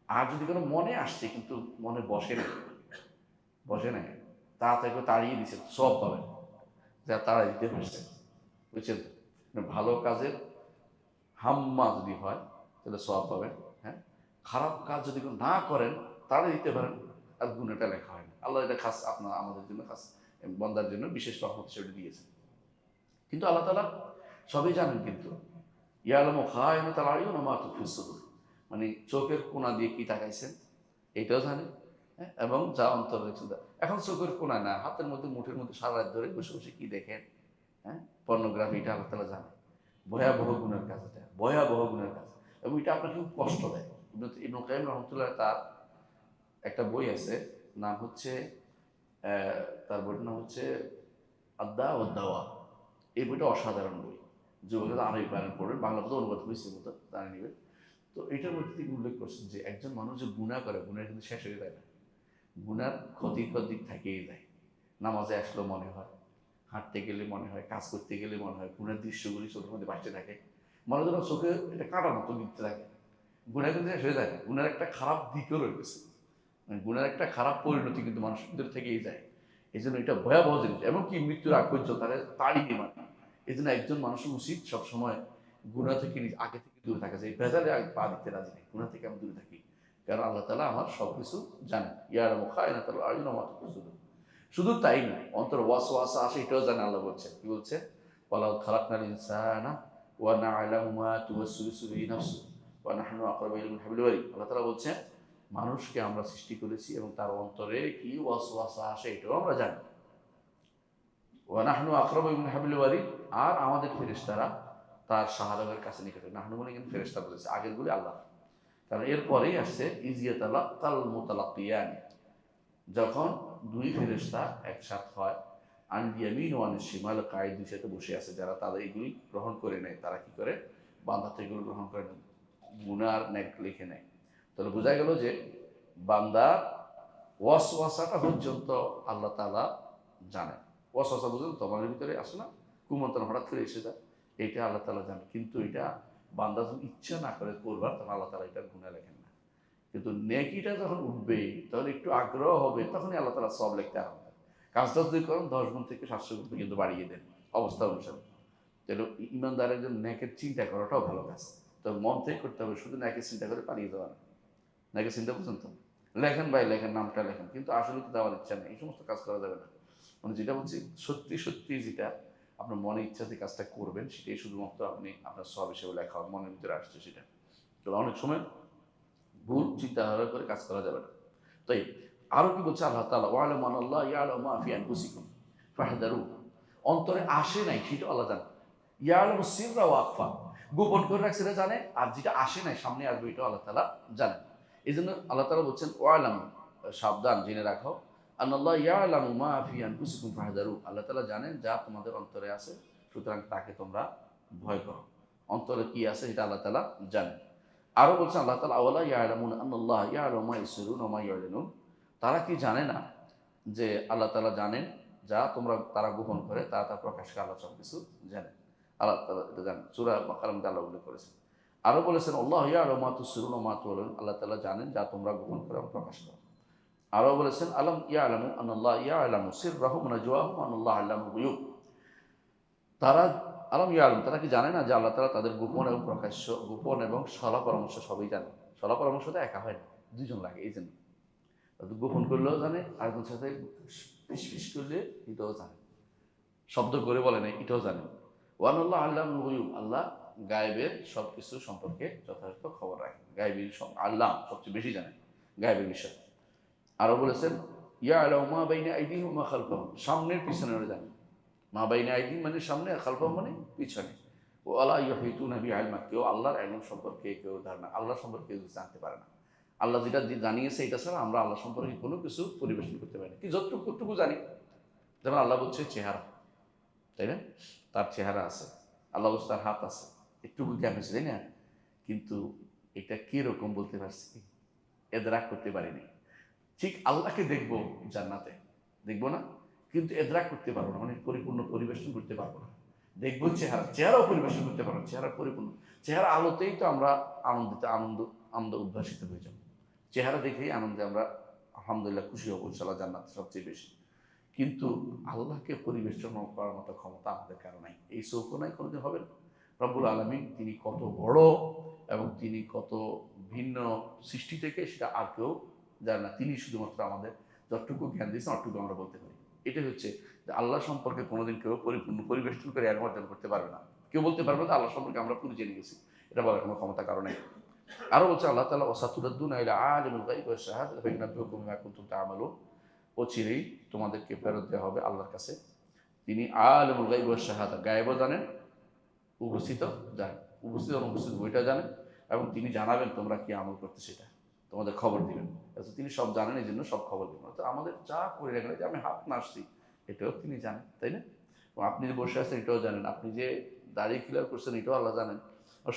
আর যদি কোনো মনে আসছে কিন্তু মনে বসে নাই, তাড়াতাড়ি তাড়িয়ে দিচ্ছে, সব পাবেন যা তাড়া দিতে হচ্ছে। বুঝছেন তো? ভালো কাজের হাম্মা যদি হয় তাহলে সওয়াব পাবেন, হ্যাঁ। খারাপ কাজ যদি না করেন তাহলে দিতে পারেন, আর গুনাহটা লেখা হয় না। আল্লাহ এটা খাস আপনার আমাদের জন্য, খাস বান্দার জন্য বিশেষ রহমত হিসেবে দিয়েছেন। কিন্তু আল্লাহ তাআলা সবই জানেন, কিন্তু ইয়ালামু খায়িনাতাল আয়ুন ওয়া মা তুখফিস সুদূর, মানে চোখের কোণা দিয়ে কি তাকাইছেন এটাও জানেন, হ্যাঁ, এবং যা অন্তর রেখেছেন। এখন চোখের কোণা না, হাতের মধ্যে মুঠের মধ্যে সারা রাত ধরে বসে বসে কি দেখেন, হ্যাঁ, পর্নোগ্রাফি, এটা আল্লাহ তাআলা জানেন। ভয়াবহ গুণের কাজ, এটা ভয়াবহ গুণের কাজ, এবং এটা আপনাকে খুব কষ্ট দেয়। ইবনে কাইয়িম রাহমাতুল্লাহ তার একটা বই আছে, নাম হচ্ছে তার বইটার নাম হচ্ছে আদ্দা ও দাওয়া। এই বইটা অসাধারণ বই, যে বইটা আরবি বানান পড়বেন, বাংলা মতো অনুবাদ হয়েছে মতো জানিয়ে নেবেন। তো এটার মধ্যে তিনি উল্লেখ করছেন যে একজন মানুষ যে গুনাহ করে, গুনাহ কিন্তু শেষ হয়ে যায় না, গুনার ক্ষতিকর দিক থেকেই যায়। নামাজে আসলেও মনে হয়, হাঁটতে গেলে মনে হয়, কাজ করতে গেলে মনে হয়, গুনার দৃশ্যগুলি চোখের মধ্যে ভাসতে থাকে, মনে যেন চোখে এটা কাটার মতো দিতে থাকে। গুনাহ কিন্তু শেষ হয়ে যায় না, গুনার একটা খারাপ দিকও রয়ে গেছে, মানে গুনার একটা খারাপ পরিণতি কিন্তু মানুষের ভিতর থেকেই যায়। এই জন্য এটা ভয়াবহ জিনিস, এমনকি মৃত্যুর আগ পর্যন্ত তারা তাড়িয়ে মানে। এই জন্য একজন মানুষের উচিত সবসময় গুনাহ থেকে আগে থেকে দূরে থাকা যায়, ভেজালে আগে পা দিতে রাজি নেই, গুনাহ থেকে আমি দূরে থাকি, কারণ আল্লাহ তাআলা আমার সবকিছু জানেন। ইয়ালামু খায়িনাতাল আয়ুন ওয়া মা তুখফি সুদূর। শুধু তাই নয়, অন্তর ওয়াসওয়াসা আসে এটাও জানে। আল্লাহ বলছেন, কি বলছে? ওয়ালাউ খালাকনাল ইনসানা ওয়া না'লামু মা তুওয়াসওয়িসু বিহি নাফসুহু ওয়া নাহনু আকরাবু ইলাইহি মিন হাবলিল ওয়ারিদ। আল্লাহ তাআলা বলছেন, মানুষকে আমরা সৃষ্টি করেছি এবং তার অন্তরে কি ওয়াসওয়াসা আসে এটাও আমরা জানি। ওয়া নাহনু আকরাবু মিন হাবলিল ওয়ারিদ, আর আমাদের ফেরেশতারা তার শাহরাগের কাছে নিকটে। নাহনু বলে কিন্তু ফেরেশতা বলেছে, আগের গুলি আল্লাহ। কারণ এরপরেই আসছে ইজিয়াতালাক্কাল মুতালাক্কিয়ান, যখন 2 ফেরেশতা একসাথ হয়, আন ইয়ামিন ওয়া আন শিমাল, কায়েদ দুই সাথে বসে আছে, যারা তাদের এগুলি গ্রহণ করে নেয়, তারা কি করে? বান্দা থেকে এগুলো গ্রহণ করে নেয়, গুনার নেক লিখে নেয়। তাহলে বোঝা গেল যে বান্দার ওয়াসওয়াসাটা পর্যন্ত আল্লাহ তাআলা জানেন। ওয়াসওয়াসা বুঝলেন তো, আমাদের ভিতরে আসে না, কুমন্ত্রণ হঠাৎ করে এসে যায়, এইটা আল্লাহ তাআলা জানেন। কিন্তু এটা বান্দা যখন ইচ্ছা না করে করবার, তখন আল্লাহ তাআলা এটার গুনাহ লেখেন না। কিন্তু নেকিটা যখন উঠবে, তখন একটু আগ্রহ হবে, তখনই আল্লাহ তাআলা সওয়াব লিখতে আরম্ভ করেন। কাজটা যদি করেন 10 গুণ থেকে 700 গুণ পর্যন্ত বাড়িয়ে দেন অবস্থা অনুসারে। তাহলে ইমানদারের জন্য নেকের চিন্তা করাটাও ভালো কাজ, তবে মন থেকে করতে হবে, শুধু নেকের চিন্তা করে পালিয়ে যাওয়া না। নেকের চিন্তা বুঝুন তো, লেখেন ভাই লেখেন, নামটা লেখেন, কিন্তু আসলে তো দেওয়ার ইচ্ছা নেই, এই সমস্ত কাজ করা যাবে না। মানে যেটা বলছি, সত্যি সত্যি যেটা আপনার মনে ইচ্ছা যে কাজটা করবেন, সেটাই শুধুমাত্র আপনি আপনার সওয়াব হিসেবে লেখা মনের ভিতরে আসছে সেটা। তো অনেক সময় ভুল চিন্তাধারা করে কাজ করা যাবে না। তাই আরো কি বলছে আল্লাহ তাআলা, ওয়ালামু আনাল্লাহ ইয়ালামু মা ফি আনফুসিকুম ফাহদারু, অন্তরে আসে নাই সেটা আল্লাহ জানে। ইয়ালামু সিররা ওয়া আখফা, গোপন করে রাখছে এটা জানে, আর যেটা আসে নাই সামনে আসবে এটা আল্লাহ তাআলা জানেন। এই জন্য আল্লাহ তাআলা বলছেন, ওয়ালামু, সাবধান, জেনে রাখো, আনাল্লাহ ইয়ালামু মা ফি আনফুসিকুম ফাহদারু, আল্লাহ তাআলা জানেন যা তোমাদের অন্তরে আছে, সুতরাং তাকে তোমরা ভয় করো। অন্তরে কি আছে এটা আল্লাহ তাআলা জানেন। আরো বলছেন আল্লাহ তাআলা, আওয়ালা ইয়ালামুন আন্নাল্লাহ ইয়ালামু মা ইউসিরুনা ওয়া মা ইউলিনুন, তারা কি জানে না যে আল্লাহ তাআলা জানেন যা তারা গোপন করে, তারা তার প্রকাশকে আল্লাহ সব কিছু জানেন। আল্লাহ তাআলা এটা জানেন। সূরা বাকারার মধ্যে আল্লাহ উল্লেখ করেছেন। আরো বলেছেন আল্লাহ ইয়ালামু মা তুসিরুনা ওয়া মা তু'লিনুন, আল্লাহ তাআলা জানেন যা তোমরা গোপন করো এবং প্রকাশ করো। আরো বলেছেন আলম ইয়ালামু আনাল্লাহ ইয়ালামু সিররাহুম ওয়া নাজওয়াহুম ওয়া আনাল্লাহু আল্লামুল গুয়ুব। তারা আলম ইয়ালাম, তারা কি জানে না যে আল্লাহ তাআলা তাদের গোপন এবং প্রকাশ্য, গোপন এবং সলা পরামর্শ সবই জানে। সলা পরামর্শ তো একা হয় না, দুইজন লাগে, এই জন্য গোপন করলেও জানে, আরেকজন সাথে ফিস করলে এটাও জানে, শব্দ করে বলে না এটাও জানে। ওয়ানাল্লাহ আল্লামুল গুয়ুব, আল্লাহ গায়েবের সবকিছু সম্পর্কে যথাযথ খবর রাখেন। গায়েবের আল্লাহ সবচেয়ে বেশি জানেন গায়েবের বিষয়। আরো বলেছেন ইয়ালামু মা বাইনা আইদিহিম ওয়া মা খালফাহুম, সামনের পিছনের জানেন। মা বাইনা আইদিহিম মানে সামনে, আর খালফাহুম মানে পিছনে। ও আলা ইউহিতুনা বিইলমা, কেউ আল্লাহর ইলম সম্পর্কে, কেউ ধারণা আল্লাহ সম্পর্কে কেউ জানতে পারে না। আল্লাহ যেটা জানিয়েছে এটা ছাড়া আমরা আল্লাহ সম্পর্কে কোনো কিছু পরিবেশন করতে পারি না। কি যতটুকু জানি, যেমন আল্লাহ বলছে চেহারা, তাই না? তার চেহারা আছে, আল্লাহ বলছে তার হাত আছে, একটুকু জ্ঞান হয়েছে, তাই না? কিন্তু এটা কিরকম বলতে পারছি, এদরাক করতে পারিনি। ঠিক আল্লাহকে দেখবো জান্নাতে, দেখবো না, কিন্তু এদরাক করতে পারবো না, মানে পরিপূর্ণ পরিবেশন করতে পারবো না। দেখবো চেহারা, চেহারাও পরিবেশন করতে পারবো না, চেহারা পরিপূর্ণ, চেহারা আলোতেই তো আমরা আনন্দ উদ্ভাসিত হয়ে যাবো। চেহারা দেখেই আনন্দে আমরা আলহামদুলিল্লাহ খুশি হবো, ইনশাআল্লাহ জান্নাতে সবচেয়ে বেশি। কিন্তু আল্লাহকে পরিবেশন করার মতো ক্ষমতা আমাদের কারো নাই, এই চৌকো নাই, কোনোদিন হবে না। রব্বুল আলামিন তিনি কত বড় এবং তিনি কত ভিন্ন সৃষ্টি থেকে সেটা আর কেউ জানে না। তিনি শুধুমাত্র আমাদের যতটুকু জ্ঞান দিয়েছেন অতটুকু আমরা বলতে পারি। এটাই হচ্ছে যে আল্লাহ সম্পর্কে কোনোদিন কেউ পরিপূর্ণ পরিবেশন করে জ্ঞান অর্জন করতে পারবে না। কেউ বলতে পারবে না আল্লাহ সম্পর্কে আমরা পুরো জেনে গেছি, এটা বলার কোনো ক্ষমতা কারো নেই। আরো বলছে আল্লাহ তাআলা ওয়াসাতুরাদ্দুনা ইলা আলিমিল গায়বি ওয়াশ শাহাদাতি ফায়ুনাব্বিউকুম বিমা কুনতুম তা'মালুন, অচিরেই তোমাদেরকে ফেরত দেওয়া হবে আল্লাহর কাছে। তিনি আলিমুল গায়বি ওয়াশ শাহাদা, গায়েবও জানেন, উপস্থিত জানেন, উপস্থিত অনুপস্থিত বইটা জানেন, এবং তিনি জানাবেন তোমরা কি আমল করতে, সেটা তোমাদের খবর দিবেন। তিনি সব জানেন, এই জন্য সব খবর দিবেন। অর্থাৎ আমাদের যা করে রাখলে, যে আমি হাত নাড়ছি এটাও তিনি জানেন, তাই না? এবং আপনি যে বসে আছেন এটাও জানেন, আপনি যে দাড়ি ক্লিয়ার করছেন এটাও আল্লাহ জানেন,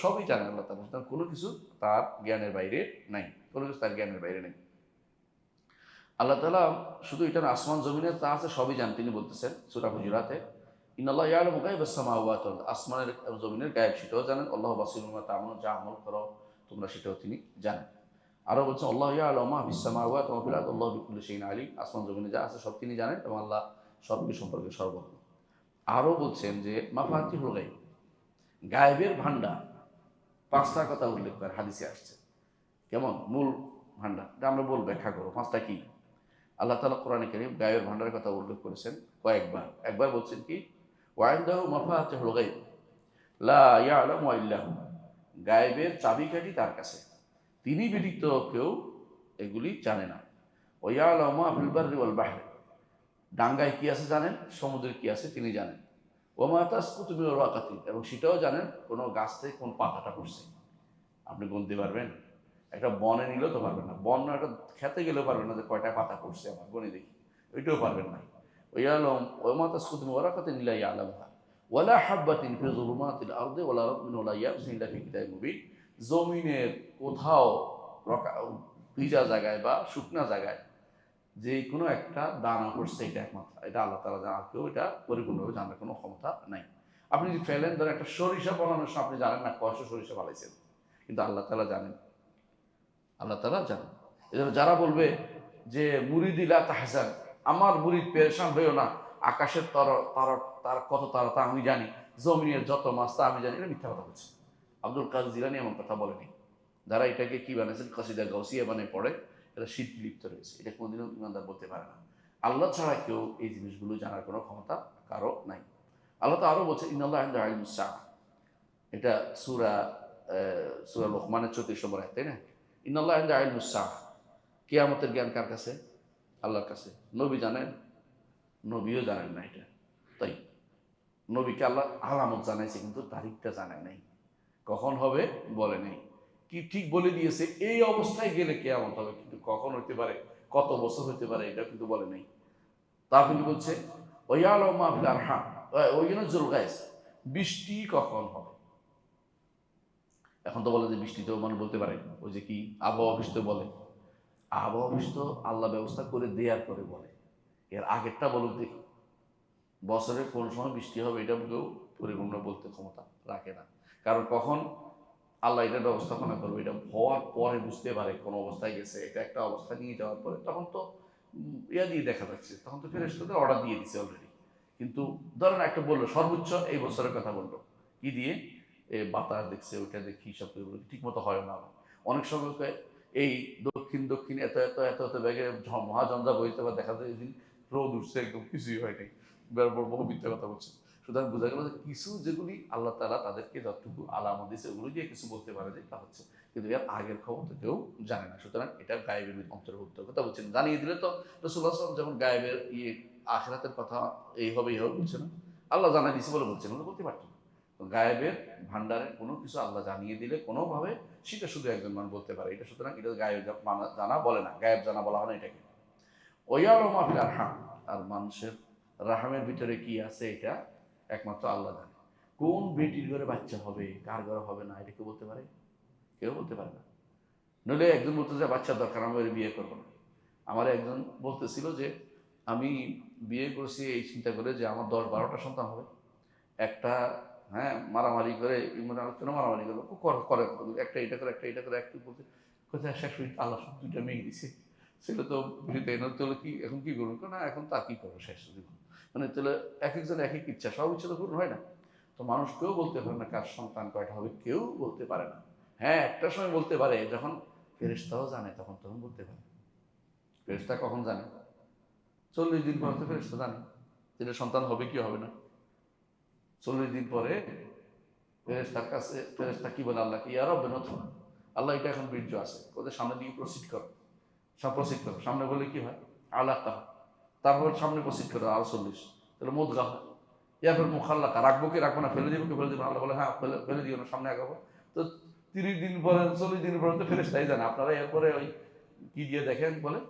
সবই জানেন আল্লাহ তাআলা। কোনো কিছু তার জ্ঞানের বাইরে নাই, কোনো কিছু তার জ্ঞানের বাইরে নেই। আল্লাহ তাআলা শুধু এটা না, আসমান জমিনের তা আছে সবই জানেন। তিনি বলতেছেন সূরা হুজুরাতে ইন্নাল্লাহা ইয়ালামু গায়বাস সামাওয়াতি ওয়াল আরদ, আসমানের জমিনের গায়েব সেটাও জানেন। আল্লাহু বাসীরুম বিমা তা'মালুন, যা আমল করো তোমরা সেটাও তিনি জানেন। আরো বলছেন আল্লাহু ইয়ালামু মা ফিস সামাওয়াতি ওয়া মা ফিল আরদ আল্লাহু বিকুল্লি শাইইন আলিম, আসমান জমিনে যা আছে সব তিনি জানেন এবং আল্লাহ সবকিছু সম্পর্কে সর্বজ্ঞ। আরো বলছেন যে মাফাতিহুল গায়ব, গায়েবের ভান্ডার, পাঁচটা কথা উল্লেখ করে হাদিসে আসছে। কেমন মূল ভান্ডার, এটা আমরা বলবো, ব্যাখ্যা করবো পাঁচটা কি। আল্লাহ তাআলা কোরআনে কারীম গায়েবের ভান্ডারের কথা উল্লেখ করেছেন কয়েকবার। একবার বলছেন কি ওয়াইনদাহু মাফাতিহুল গায়ব লা ইয়ালামুহা ইল্লা হু, গায়েবের চাবিকাঠি তার কাছে, তিনি ব্যতীত কেউ এগুলি জানে না। ওয়া ইয়ালামু মা ফিল বাররি ওয়াল বাহরি, ডাঙ্গায় কি আছে জানেন, সমুদ্রে কি আছে তিনি জানেন। ওয়া মা তাসকুতু মিন ওয়ারাকাতিন, এবং সেটাও জানেন কোনো গাছ থেকে কোন পাতাটা পড়ছে, আপনি গুনতে পারবেন? একটা বনে নিলেও তো পারবেন না, বন একটা খেতে গেলেও পারবেন না যে কয়টা পাতা পড়ছে আমার গনে দেখি, ওইটাও পারবেন না। ওয়ালাম ওমা তাসকুতু মিন ওয়ারাকাতিন ইল্লা ইয়ালামুহা ওয়ালা হাববাতিন ফি যুলুমাতিল আরদি ওয়ালা রাতবিন ওয়ালা ইয়াবসিন ইল্লা ফি কিতাবিম মুবিন, জমিনের কোথাও ভিজা জায়গায় বা শুকনা জায়গায় যে কোনো একটা দানা পড়ছে, এটা একমাত্র, এটা আল্লাহ তাআলা জানা, কেউ এটা পরিপূর্ণভাবে জানার কোনো ক্ষমতা নাই। আপনি যদি ফেলেন ধরেন একটা সরিষা বানানোর সময় আপনি জানেন না কয়শো সরিষা বানাইছেন, কিন্তু আল্লাহ তাআলা জানেন, আল্লাহ তাআলা জানেন। এজন্য যারা বলবে যে মুরিদি লা তাহজান, আমার মুরিদ পেরেশান হইও না, আকাশের তার কত তারা তা আমি জানি, জমিনের যত মাছ তা আমি জানি, এটা মিথ্যা কথা বলছে। আব্দুল কাদের জিলানী এমন কথা বলেনি। যারা এটাকে কি বানিয়েছেন কাসিদা গাউসিয়া বানিয়ে পড়ে, এটা শিরকে লিপ্ত রয়েছে, এটা কোনোদিনও ইমানদার বলতে পারে না। আল্লাহ ছাড়া কেউ এই জিনিসগুলো জানার কোনো ক্ষমতা কারো নাই। আল্লাহ তো আরো বলছে ইন্নাল্লাহা ইনদাহু ইলমুস সাআহ, এটা সূরা লোকমানের 34 নম্বর আয়াত, তাই না? ইন্নাল্লাহা ইনদাহু ইলমুস সাআহ, কিয়ামতের জ্ঞান কার কাছে? আল্লাহর কাছে। নবী জানেন? নবীও জানেন না এটা। তাই নবীকে আল্লাহ আলামত জানাইছে, কিন্তু তারিখটা জানায় নাই, কখন হবে বলে নাই। কি ঠিক বলে দিয়েছে এই অবস্থায় গেলে কিয়ামত হবে, কিন্তু কখন হইতে পারে, কত বছর হইতে পারে, এটা কিন্তু বলে নাই। তা কিন্তু বলছে ওয়ায়ালামু মা ফিল আরহাম ওয়া ইউনাজ্জিলুল গায়স, বৃষ্টি কখন হবে। এখন তো বলে যে বৃষ্টি তো মানুষ বলতে পারে, ওই যে কি আবহাওয়া অফিস তো বলে, আবহাওয়া অফিস তো আল্লাহ ব্যবস্থা করে দেওয়ার পরে বলে, এর আগেরটা বলুক দেখি, বছরের কোন সময় বৃষ্টি হবে এটা কেউ পরিপূর্ণ বলতে ক্ষমতা রাখে না। কারণ কখন আল্লাহ এটা ব্যবস্থাপনা করবে। এটা হওয়ার পরে বুঝতে পারে কোন অবস্থায় গেছে, এটা একটা অবস্থা নিয়ে যাওয়ার পরে তখন তো ইয়া দিয়ে দেখা যাচ্ছে, তখন তো ফেরেশতাদের অর্ডার দিয়ে দিছে অলরেডি। কিন্তু ধরেন একটা বললো সর্বোচ্চ এই বছরের কথা বললো, কি দিয়ে বাতাস দেখছে, ওইটা দেখি সব ঠিক মতো হয় না। অনেক সময় এই দক্ষিণ দক্ষিণ এত এত এত এত ব্যাগে মহাজঞ্জা বইতে বা দেখা যায় দিন রোদ উঠছে, একদম কিছুই হয়নি, বহু মিথ্যা কথা বলছে। সুতরাং বোঝা গেল যে কিছু যেগুলি আল্লাহ তাআলা তাদেরকে যতটুকু আলামত দিয়েছে ওগুলো দিয়ে কিছু বলতে পারে যে তা হচ্ছে, কিন্তু এর আগের খবর তো কেউ জানে না। সুতরাং এটা গায়েবের অন্তর্ভুক্ত কথা বলছেন। জানিয়ে দিলে তো রাসূলুল্লাহ সাল্লাল্লাহু আলাইহি ওয়াসাল্লাম যেমন গায়েবের আখিরাতের কথা এই হবে বলছে না, আল্লাহ জানাই দিয়েছে বলে বলছেন, বলতে পারতো না। গায়েবের ভান্ডারে কোনো কিছু আল্লাহ জানিয়ে দিলে কোনোভাবে সেটা শুধু একজন মানুষ বলতে পারে। এটা সুতরাং এটা গায়েব জানা বলে না, গায়েব জানা বলা হয় না এটাকে। ওয়াইয়ালামু মা ফিল আরহাম, আর মানুষের রাহামের ভিতরে কি আছে এটা একমাত্র আল্লাহ জানে। কোন বেটির ঘরে বাচ্চা হবে, কার ঘরে হবে না, এটা কেউ বলতে পারে? কেউ বলতে পারে না। নইলে একজন বলতে যে বাচ্চার দরকার, আমি ওর বিয়ে করবো না। আমার একজন বলতেছিল যে আমি বিয়ে করছি এই চিন্তা করে যে আমার 10-12টা সন্তান হবে, একটা হ্যাঁ মারামারি করে মানে কেন মারামারি করবো করে একটা এটা করে একটা এটা করে একটু বলতে কোথায় শেষ হয়ে আল্লাহ সব 2টা মেয়ে দিছে, ছেলে তো বিয়েতে এনে তোলে কি এখন কি করবো না, এখন তা কি করবো শেষ জীবন, মানে তাহলে এক একজন এক এক ইচ্ছা, সব ইচ্ছা তো পূরণ হয় না। তো মানুষ কেউ বলতে পারে না কার সন্তান কয়টা হবে, কেউ বলতে পারে না। হ্যাঁ একটা সময় বলতে পারে যখন ফেরেশতাও জানে, তখন তখন বলতে পারে। ফেরেশতা কখন জানে? 40 দিন পর তো ফেরেশতা জানে যেটা সন্তান হবে কি হবে না। 40 দিন পরে ফেরেশতার কাছে ফেরেশতা কি বলে আল্লাহকে, ইয়া রব্বি নতুন, আল্লাহ এটা এখন বীর্য আছে, ওদের সামনে দিকে প্রসিড করো, সব প্রসিড করো, সামনে বলে কি হয় আল্লাহ, তারপর সামনে প্রসিড করো আরো 40, তাহলে মুদগা হয়। এরপর মুখাল্লাকা, রাখবো কি রাখবো না, ফেলে দিব কি ফেলে দিব, আল্লাহ বলে হ্যাঁ ফেলে ফেলে দিও না, সামনে আগাবো। তো 30 দিন পরে 40 দিন পরে তো ফেরেশতাই জানে। আপনারা এরপরে ওই কি দিয়ে দেখেন বলে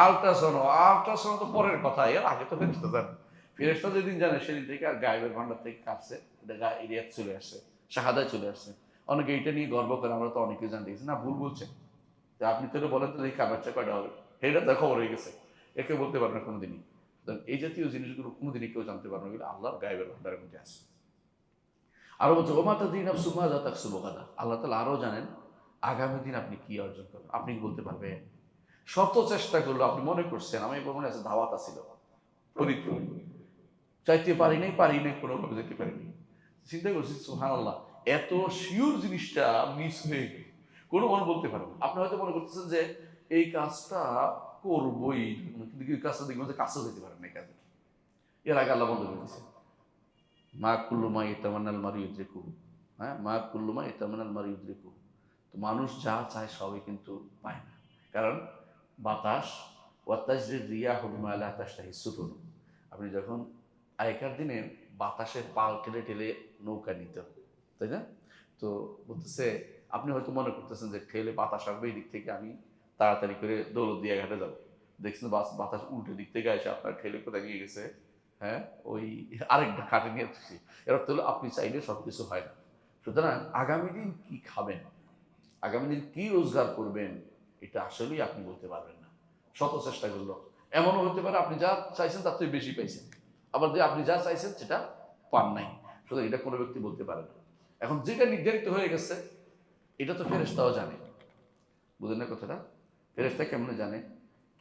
আল্ট্রাসাউন্ড, আল্ট্রাসাউন্ড তো পরের কথা, এর আগে তো ফেরেশতা জানে। ফেরেশতা যেদিন জানে সেদিন থেকে আর গায়েবের ভান্ডার থেকে কাটছে, এটা এরিয়া চলে আসছে, শাহাদায় চলে আসছে। অনেকে এটা নিয়ে গর্ব করে, আমরা তো অনেকে জানতে গেছি না, ভুল বলছেন। যে আপনি তো বলেন তো দেখি কার বাচ্চা কয়টা হবে, এটা তার খবর হয়ে গেছে, একে বলতে পারবে না কোনোদিনই। এই জাতীয় জিনিসগুলো কোনোদিনই কেউ জানতে পারবে না, আল্লাহর গায়েবের ভান্ডারের মধ্যে আছে। আরো বলছে ওমা তাদিন আফসুমা জাতাক সুবগাদা, আল্লাহ তাআলা আরো জানেন আগামী দিন আপনি কি অর্জন করবেন, আপনি কি বলতে পারবেন? শত চেষ্টা করলো, আপনি মনে করছেন আমি মনে আছে দাওয়াত আসিল ফরিদপুর, চাইতে পারি নাই কোনোভাবে যেতে পারিনি। চিন্তা করছি সুবহানাল্লাহ, এত শিওর জিনিসটা মিস হয়ে গেল, কোনো মানুষ বলতে পারে না। আপনি হয়তো মনে করতেছেন যে এই কাজটা করবই, কিন্তু এই কাজটা দেখবেন যে কাছেও যেতে পারেন না এই কাজে। এর আগে আল্লাহ বন্ধ করে দিয়েছে, মা কুল্লুমা ইতামান্নাল মারি ইউদ্রিকু, হ্যাঁ মা কুল্লুমা ইতামান্নাল মারি ইউদ্রিকু। তো মানুষ যা চায় সবই কিন্তু পায় না, কারণ বাতাস ওয়াতাজরির রিয়াহু বিমা লা তাশতাহি সুফুন, আপনি যখন আগেকার দিনে বাতাসের পাল ঠেলে ঠেলে নৌকা নিত, তাই না? তো বলতেছে আপনি হয়তো মনে করতেছেন যে ঠেলে বাতাস আসবে এই দিক থেকে, আমি তাড়াতাড়ি করে দৌলতদিয়া ঘাটে যাবো, দেখছেন বাতাস উল্টো দিক থেকে এসে আপনার ঠেলে কোথায় নিয়ে গেছে, হ্যাঁ ওই আরেকটা ঘাটে নিয়ে আসছি। এর অর্থ হলো আপনি চাইলে সবকিছু হয় না। সুতরাং আগামী দিন কি খাবেন, আগামী দিন কি রোজগার করবেন, এটা আসলেই আপনি বলতে পারবেন না। শত চেষ্টা করলো, এমনও হতে পারে আপনি যা চাইছেন তার থেকে বেশি পাইছেন, আবার যে আপনি যা চাইছেন সেটা পান নাই। সুতরাং এটা কোনো ব্যক্তি বলতে পারে না। এখন যেটা নির্ধারিত হয়ে গেছে এটা তো ফেরেশতাও জানে, বুঝলেন না কথাটা? ফেরেশতা কেমনে জানে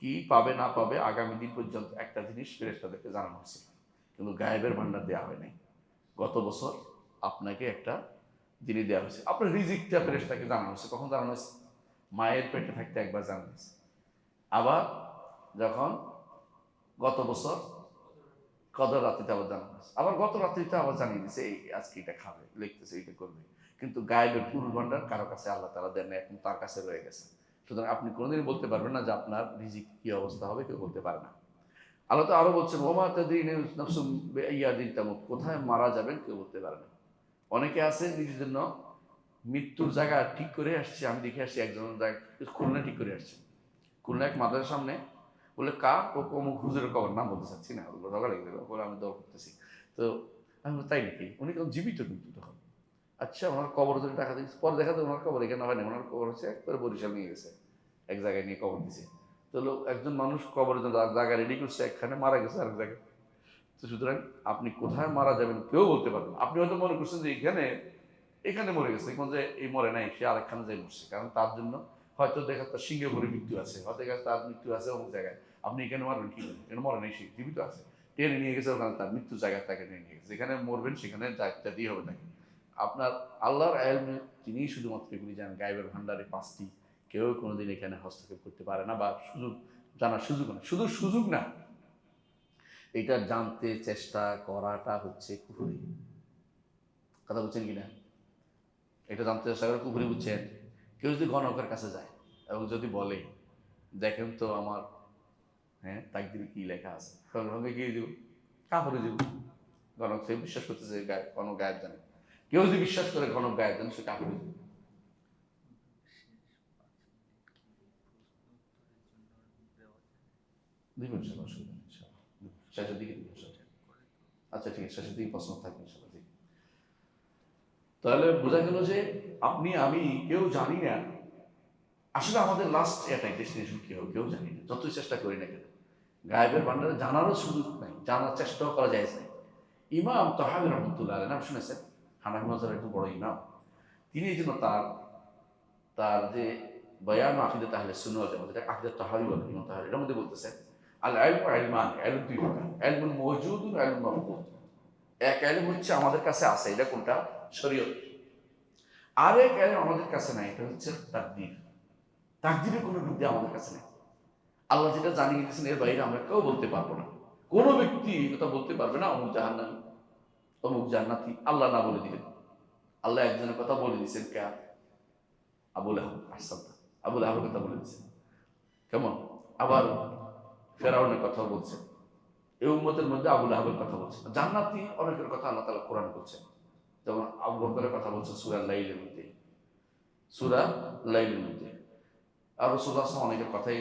কি পাবে না পাবে, আগামী দিন পর্যন্ত একটা জিনিস ফেরেশতাদেরকে জানানো হয়েছে, কিন্তু গায়েবের ভান্ডার দেওয়া হয় নাই। গত বছর আপনাকে একটা জিনিস দেওয়া হয়েছে, আপনার রিজিকটা ফেরেশতাকে জানানো হয়েছে, কখন জানানো হয়েছে? মায়ের পেটে থাকতে একবার জানানো হয়েছে। আবার যখন গত বছর কদর রাত্রিতে আবার জানানো হয়েছে, আবার গত রাত্রিতে আবার জানিয়ে দিচ্ছে এই আজকে এটা খাবে, লিখতেছে এটা করবে। কিন্তু গায়েবের পুরো ভান্ডার কারো কাছে আল্লাহ তাআলা দেন না, এখন তার কাছে রয়ে গেছে। সুতরাং আপনি কোনোদিন বলতে পারবেন না যে আপনার রিজিক কি অবস্থা হবে, কেউ বলতে পারে না। আল্লাহ তো আরো বলছেন ওমা তাদরি নাফসুম বিআইয়াদিন তামুত, কোথায় মারা যাবেন কেউ বলতে পারে না। অনেকে আছে নিজের জন্য মৃত্যুর জায়গা ঠিক করে আসছে, আমি দেখে আসছি একজন খুলনা ঠিক করে আসছে, খুলনা এক মাদ্রাসার সামনে, বলে কার ও অমুক হুজুরের কবর, নাম বলতে চাচ্ছি না, ওগুলো ঝগড়া লেগে যাবে, বলে আমি দর করতেছি। তো আমি বলি, তাই নাকি? উনি কেমন জীবিত কিন্তু তখন। আচ্ছা ওনার কবর যদি টাকা দিচ্ছে, পরে দেখা যায় ওনার কবর এখানে হয় না, ওনার কবর হচ্ছে একবারে বরিশাল নিয়ে গেছে, এক জায়গায় নিয়ে কবর দিছে। তো একজন মানুষ কবরের জন্য জায়গা রেডি করছে, একখানে মারা গেছে আরেক জায়গায়। তো সুতরাং আপনি কোথায় মারা যাবেন কেউ বলতে পারবেন না। আপনি হয়তো মনে করছেন যে এখানে এখানে মরে গেছে, দেখুন যে এই মরে নাই, সে আরেকখানে যাই মরছে, কারণ তার জন্য হয়তো দেখা তার সিংহে ভরে মৃত্যু আছে, হয়তো দেখা তার মৃত্যু আছে অমুক জায়গায়, আপনি এখানে মারবেন কি করবেন? এখানে মরে নাই, সে জীবিত আছে, টেনে নিয়ে গেছে ওখানে, তার মৃত্যু জায়গায় তাকে টেনে নিয়ে গেছে, যেখানে মরবেন সেখানে দিয়ে হবে তাকে। আপনার আল্লাহর এলমে তিনি শুধুমাত্র এগুলি জানেন, গায়েবের ভান্ডারে পাঁচটি, কেউ কোনোদিন এখানে হস্তক্ষেপ করতে পারে না, বা সুযোগ জানার সুযোগ না, শুধু সুযোগ না, এটা জানতে চেষ্টা করাটা হচ্ছে কুফরি। কথা বলছেন কিনা? এটা জানতে চেষ্টা করে কুফরি, বুঝছেন? কেউ যদি গণকের কাছে যায় এবং যদি বলে দেখেন তো আমার, হ্যাঁ, তাকদিরে কি লেখা আছে, সঙ্গে সঙ্গে কি দিব? কাপড়ে দিব। গণক সে বিশ্বাস করতেছে গণক গায়েব জানে। কেউ যদি বিশ্বাস করে গণক গায়েব জানে, সে কাপড়ে দিব। দিবেন স্যার, অসুবিধা নেই, শেষের দিকে দিবেন স্যার। আচ্ছা ঠিক আছে, শেষের দিকে প্রশ্ন থাকবে স্যার। তাহলে বোঝা গেল যে আপনি আমি কেউ জানি না আসলে আমাদের লাস্ট এটাই ডেস্টিনেশন কি হবে, কেউ জানি না, যতই চেষ্টা করি না কেন। গায়েবের ভান্ডারে জানারও সুযোগ নাই, জানার চেষ্টাও করা যায় না। ইমাম তাহাবী রহমতুল্লাহ আলাইহি নাম শুনেছেন? হানাফি মাযহাবের একজন বড় ইমাম। তিনি এই জন্য তার তার যে বয়ান আকিদাত আহলে সুন্নাহ ওয়াল জামাত, যেটা আকিদাত তাহাবী বলে ইমাম তাহাবী, এর মধ্যে বলতেছেন আল ইলমু ইলমান, ইলম দুই প্রকার, ইলমুন মাওজুদুন, ইলমুন মাফকুদ। এক ইলম হচ্ছে আমাদের কাছে আছে, এটা কোনটা? শরীয়ত। আরেক ইলম আমাদের কাছে নাই, এটা হচ্ছে তাকদীর। তাকদীরের কোনো বিদ্যা আমাদের কাছে নেই। আল্লাহ যেটা জানিয়ে দিয়েছেন এর বাইরে আমরা কেউ বলতে পারবো না। কোনো ব্যক্তি কথা বলতে পারবে না অমুক জাহান্নামী, অমুক জান্নাতি, আল্লাহ না বলে দিলেন। আল্লাহ একজনের কথা বলে দিয়েছেন, কে? আবুল আহাব। আহসান, আবুল আহাবের কথা বলে দিয়েছেন। কেমন? আবার ফেরাউনের কথা বলছেন। এই উম্মতের মধ্যে আবুল আহাবের কথা বলছেন। জান্নাতি অনেকের কথা আল্লাহ তাআলা কোরআন করছেন, যেমন আবু বকরের কথা বলছেন সূরা লাইলের মধ্যে, সূরা লাইলের মধ্যে। আর রাসূলুল্লাহ সাল্লাল্লাহু আলাইহি ওয়াসাল্লাম অনেকের কথাই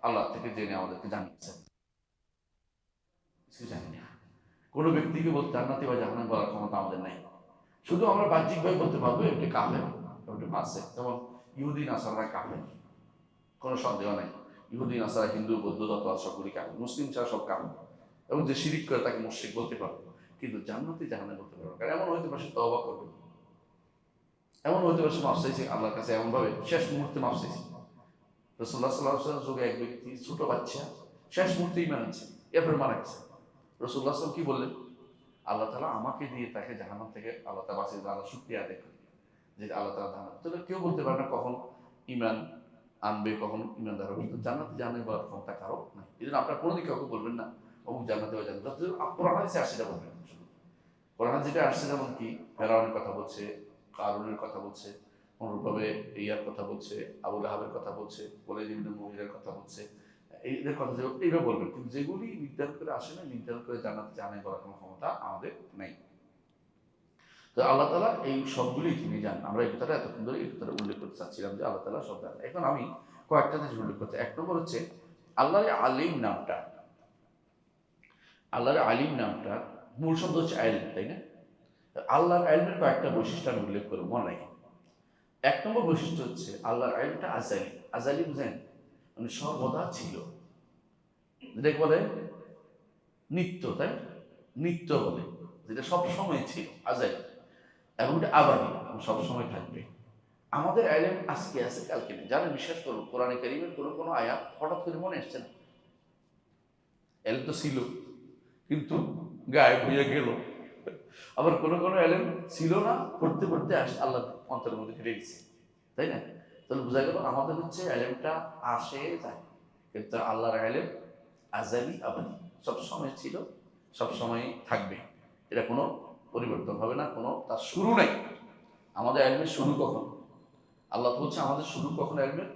আল্লাহ থেকে জেনে আমাদেরকে জানিয়েছেন। কিছু জানি না, কোনো ব্যক্তিকে বলতে জান্নাতি বা জাহান্নামী বলার ক্ষমতা আমাদের নাই। শুধু আমরা বাহ্যিকভাবে বলতে পারবো এটি কাফের, এটি ফাসিক। যেমন ইহুদি নাসারা কাফের, কোনো সন্দেহ নাই। ইহুদি নাসারা, হিন্দু, বৌদ্ধ যত আছে সবগুলি কাফের, মুসলিম ছাড়া সব কাফের। এবং যে শিরিক করে তাকে মুশরিক বলতে পারবো, কিন্তু জান্নাতি জাহান্নামী বলতে পারবো। কারণ এমন হইতে পারে সে তওবা করবে, এমন হইতে পারে সে মাফ চাইছে আল্লাহর কাছে, এমনভাবে শেষ মুহূর্তে মাফ চাইছে। রাসূলুল্লাহ সাল্লাল্লাহু আলাইহি ওয়াসাল্লাম যুগে এক ব্যক্তি, ছোট বাচ্চা, শেষ মুহূর্তে ঈমান আনছে, এরপর মারা গেছে। রাসূলুল্লাহ সাল্লাল্লাহু আলাইহি ওয়াসাল্লাম কি বললেন? আল্লাহ তাআলা আমাকে দিয়ে তাকে জাহান্নাম থেকে আল্লাহ তাআলা বাঁচিয়ে, আল্লাহ শুকরিয়া আদায় করি যে আল্লাহ তাআলা জাহান্নাম। তাহলে কেউ বলতে পারে না কখন ঈমান আনবে, কখন ঈমানদার হবে। জান্নাতে জাহান্নামে বলার ক্ষমতা কারো নাই। এই জন্য আপনার কোনোদিন কাউকে বলবেন না অমুক জান্নাতে বা জান্নাত, যতদূর কোরআন হাদিসে আসে সেটা বলবেন। কোরআন যেটা আসছে, যেমন কি ফেরাউনের কথা বলছে, কারুনের কথা বলছে, অনুরূপভাবে ইয়ার কথা বলছে, আবুল আহাবের কথা বলছে, ওলীদ ইবনে মুগীরার কথা বলছে, এদের কথা এইভাবে বলবেন। কিন্তু যেগুলি নির্ধারণ করে আসে না, নির্ধারণ করে জান্নাতে জাহান্নামে বলার কোনো ক্ষমতা আমাদের নেই। তো আল্লাহ তাআলা এই সবগুলি তিনি জানেন। আমরা এই কথাটা এতক্ষণ ধরে এই কথাটা উল্লেখ করতে চাচ্ছিলাম যে আল্লাহ তাআলা সব জানেন। এখন আমি কয়েকটা জিনিস উল্লেখ করতে, এক নম্বর হচ্ছে আল্লাহর আলিম নামটা। আল্লাহর আলিম নামটা মূল শব্দ হচ্ছে আইলম, তাই না? আল্লাহর আইলমের কয়েকটা বৈশিষ্ট্য আমি উল্লেখ করবো, মনে রাখি। এক নম্বর বৈশিষ্ট্য হচ্ছে আল্লাহর আইলমটা আজালি। আজালি বুঝেন? মানে সর্বদা ছিল, যেটাকে বলে নিত্য, তাই নিত্য বলে, যেটা সবসময় ছিল, আজালি। এবং এটা আবাদি, সবসময় থাকবে। আমাদের আইলেম আজকে আছে কালকে নেই। যারা বিশ্বাস করুন কোরআনে কারীমের কোনো কোনো আয়াত হঠাৎ করে মনে আসছে না, এলেম তো ছিল কিন্তু গায়েব হয়ে গেল। আবার কোনো কোনো এলেম ছিল না, পড়তে পড়তে আল্লাহ অন্তরের মধ্যে ফিরে গেছে, তাই না? তাহলে বোঝা গেল আমাদের হচ্ছে এলেমটা আসে যায়, কিন্তু আল্লাহর এলেম আজালি আবাদি, সবসময় ছিল, সবসময় থাকবে। এটা কোনো পরিবর্তন হবে না, কোনো তার শুরু নাই। আমাদের এলমের শুরু কখন? আল্লাহ বলছে আমাদের শুরু কখন এলমের?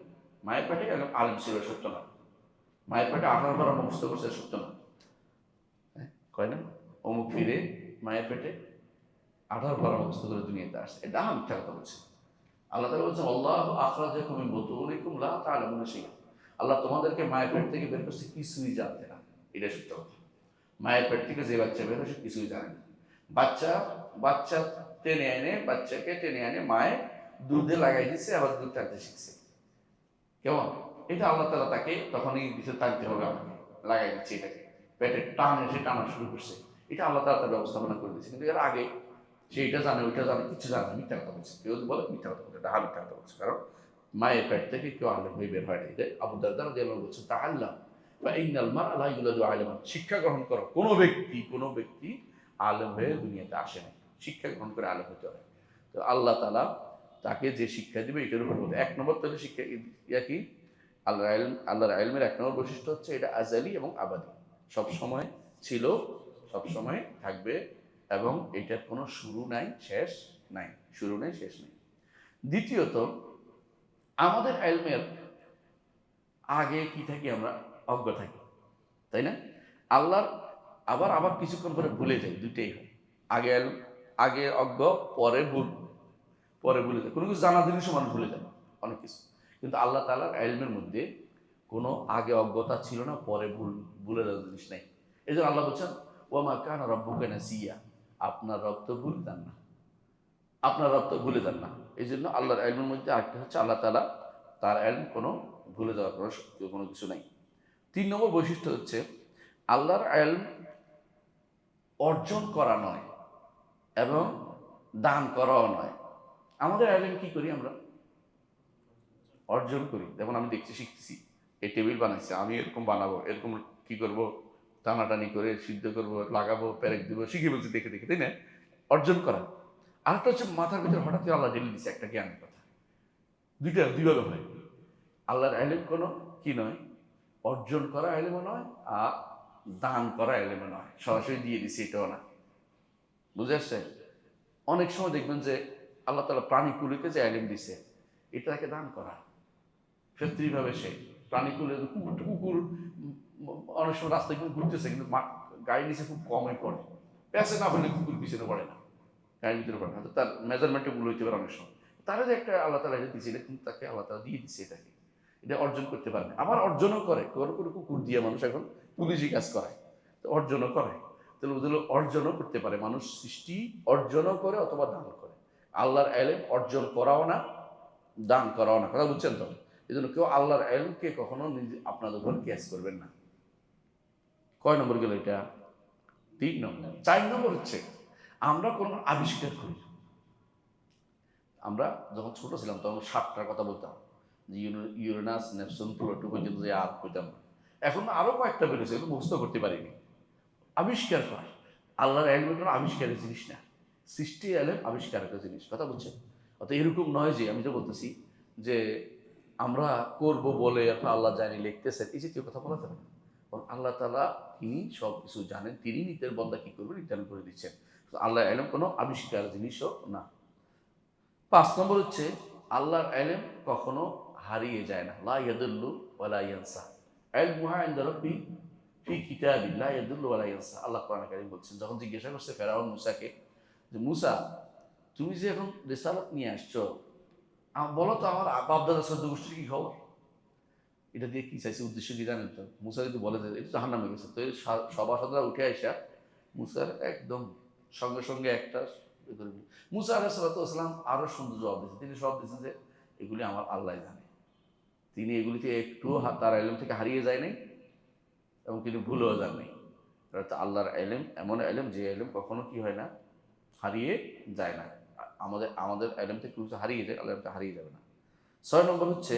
মায়ের পেটে আলেম ছিল, সত্য না। মায়ের পেটে 18 বার মুখস্থ করছে, সত্য না? কয় না অমুক ফিরে মায়ের পেটে 18 বার মুখস্থ করে দুনিয়াতে আসছে, এটা মিথ্যা কথা বলছে। আল্লাহ তাআলা বলছেন আল্লাহু আখরাজাকুম মিন বুতুনিকুম লা তা'লামুনা শাইআ। আল্লাহ তোমাদেরকে মায়ের পেট থেকে বের করছে, কিছুই জানতে না, এটা সত্য কথা। মায়ের পেট থেকে যে বাচ্চা বের হয় সে কিছুই জানে না। বাচ্চা বাচ্চা বাচ্চাকে টেনে এনে মায়ে দুধে লাগাই দিচ্ছে, আবার দুধ টানতে শিখছে। কেমন? এটা আল্লাহ তাআলা তাকে তখনই দিতে, টানতে হবে আমাকে, লাগাই দিচ্ছে এটাকে, পেটে টান এসে টানা শুরু করছে। এটা আল্লাহ তাআলা তার ব্যবস্থাপনা করে দিচ্ছে। কিন্তু এর আগে সে এটা জানে ওইটা জানে, কিছু জানে না, মিথ্যা কথা বলছে। কেউ যদি বলে মিথ্যা কথা বলছে, এটা মিথ্যা কথা বলছে। কারণ মায়ের পেট থেকে কেউ আলেম হয়ে বের হয় না। এটা আবু দারদা রাদিয়াল্লাহু আনহু বলছেন, তাআল্লাম ফা ইন্নাল মারআ লা ইউলাদু আলিমান। শিক্ষা গ্রহণ করো। কোনো ব্যক্তি আলেম হয়ে দুনিয়াতে আসে না, শিক্ষা গ্রহণ করে আলেম হতে হয়। তো আল্লাহ তাআলা তাকে যে শিক্ষা দিবে এটার উপর বলতে, এক নম্বর তাহলে শিক্ষা কি, আল্লাহর ইলমের এক নম্বর বৈশিষ্ট্য হচ্ছে এটা আজালি এবং আবাদি, সব সময় ছিল, সব সময় থাকবে, এবং এটার কোনো শুরু নাই, শেষ নাই, শুরু নেই, শেষ নেই। দ্বিতীয়ত, আমাদের ইলমের আগে কি থাকি, আমরা অজ্ঞ থাকি, তাই না? আল্লাহর আবার আবার কিছুক্ষণ পরে ভুলে যাই, দুইটাই হয়। আগে আগে অজ্ঞ, পরে ভুল, পরে ভুলে যায়। কোনো কিছু জানা জিনিসও মানুষ ভুলে যায় অনেক কিছু। কিন্তু আল্লাহ তাআলার ইলমের মধ্যে কোনো আগে অজ্ঞতা ছিল না, পরে ভুলে যাওয়ার জিনিস নেই। এই জন্য আল্লাহ বলছেন, ওয়া মা কানা রাব্বুকা নাসিয়া, আপনার রব তো ভুলে যান না, আপনার রব তো ভুলে যান না। এই জন্য আল্লাহর ইলমের মধ্যে আরেকটা হচ্ছে, আল্লাহ তাআলা তার ইলম কোনো ভুলে যাওয়ার কোনো কিছু নাই। 3 নম্বর বৈশিষ্ট্য হচ্ছে, আল্লাহর ইলম অর্জন করা নয় এবং দান করাও নয়। আমাদের ইলম কি করি আমরা? অর্জন করি। যেমন আমি দেখছি, শিখতেছি, এই টেবিল বানাইছে, আমি এরকম বানাবো, এরকম কি করব, টানাটানি করে সিদ্ধ করব, লাগাবো, পেরেক দিব, শিখে বলছি দেখে দেখে, তাই না? অর্জন করা। আরেকটা হচ্ছে, মাথার ভিতরে হঠাৎ করে আল্লাহ ঢেলে দিচ্ছে একটা জ্ঞানের কথা। দুইভাবে হয়। আল্লাহর ইলম কোনো কি নয়, অর্জন করা ইলমও নয়, আর দান করা ইলমও নয়। সরাসরি দিয়ে দিছে এটাও না। বুঝে আসছে? অনেক সময় দেখবেন যে আল্লাহ তাআলা প্রাণীকুলকে যে ইলম দিছে, এটাকে দান করা। ফেত্রিভাবে সে প্রাণীকুলে কুকুর অনেক সময় রাস্তায় ঘুরতেছে, কিন্তু গাড়ির নিচে খুব কমই পড়ে, প্যাসে না হলে কুকুর পিছনে পড়ে না, গাড়ির ভিতরে পড়ে না। তার মেজারমেন্টে ভুল হইতে পারে অনেক সময়। তারা যে একটা আল্লাহ তাআলা এটা দিয়েছে, কিন্তু তাকে আল্লাহ তাআলা দিয়ে দিচ্ছে, এটাকে এটা অর্জন করতে পারে না। আবার অর্জনও করে, কোনো কুকুর দিয়ে মানুষ এখন পুলিশি কাজ করায়, তো অর্জনও করে। তাহলে বুঝলো, অর্জনও করতে পারে মানুষ, সৃষ্টি অর্জনও করে অথবা দান করে। আল্লাহর ইলম অর্জন করাও না, দান করাও না। কথা বুঝছেন তো? এই জন্য কেউ আল্লাহর ইলমকে কখনো নিজে আপনাদের উপর কেস করবেন না। কয় নম্বর গেল এটা? 3 নম্বর। 4 নম্বর হচ্ছে, আমরা কোনো আবিষ্কার করি। আমরা যখন ছোট ছিলাম তখন 7টার কথা বলতাম, যে ইউরেনাস, নেপচুন, প্লুটো পর্যন্ত যে আর কইতাম। এখন আরো কয়েকটা বেরোছে, কিন্তু মুখস্থ করতে পারিনি। আবিষ্কার করা আল্লাহর ইলম কোনো আবিষ্কারের জিনিস না, সৃষ্টি ইলম আবিষ্কারের জিনিস। কথা বুঝছেন? অত এরকম নয় যে আমি তো বলতেছি যে আমরা করব বলে আপনার আল্লাহ জানি লিখতেছেন, এই জাতীয় কথা বলা যাবে না। আল্লাহ তাআলা তিনি সব কিছু জানেন, তিনি নিজের বান্দা কি করবে নির্ধারণ করে দিচ্ছেন। আল্লাহর ইলম কোনো আবিষ্কার জিনিসও না। 5 নম্বর হচ্ছে, আল্লাহর ইলম কখনো হারিয়ে যায় না। লা ইয়াদুল্লু ওয়া লা ইয়ানসা। ইলমুহা ইনদা রাব্বি ফি কিতাবিন লা ইয়াদুল্লু ওয়া লা ইয়ানসা। আল্লাহ কোরআনে কারীম বলছেন, যখন জিজ্ঞাসা করছে ফেরাউন মূসাকে, যে মূসা, তুমি যে এখন রিসালাত নিয়ে আসছো, বলো তো আমার বাপ দাদা চৌদ্দ গোষ্ঠীর কি খবর? এটা দিয়ে কি চাইছে, উদ্দেশ্য কি জানেন তো? মূসা যদি বলে যে এটা জাহান্নামে গেছে, তো সভাসদরা উঠে আইসা মূসার একদম সঙ্গে সঙ্গে একটা মূসা আলাইহিস সালাম আরো সুন্দর জবাব দিয়েছেন। তিনি সব দিয়েছেন যে এগুলি আমার আল্লাহ জানে, তিনি এগুলিতে একটু তার ইলম থেকে হারিয়ে যায় নাই, এবং তিনি ভুলেও যান নাই। আল্লাহর ইলম এমন ইলম, যে ইলম কখনো কি হয় না, হারিয়ে যায় না। আমাদের আমাদের ইলম থেকে কিছু হারিয়ে যায়, আল্লাহর ইলমটা হারিয়ে যাবে না। 6 নম্বর হচ্ছে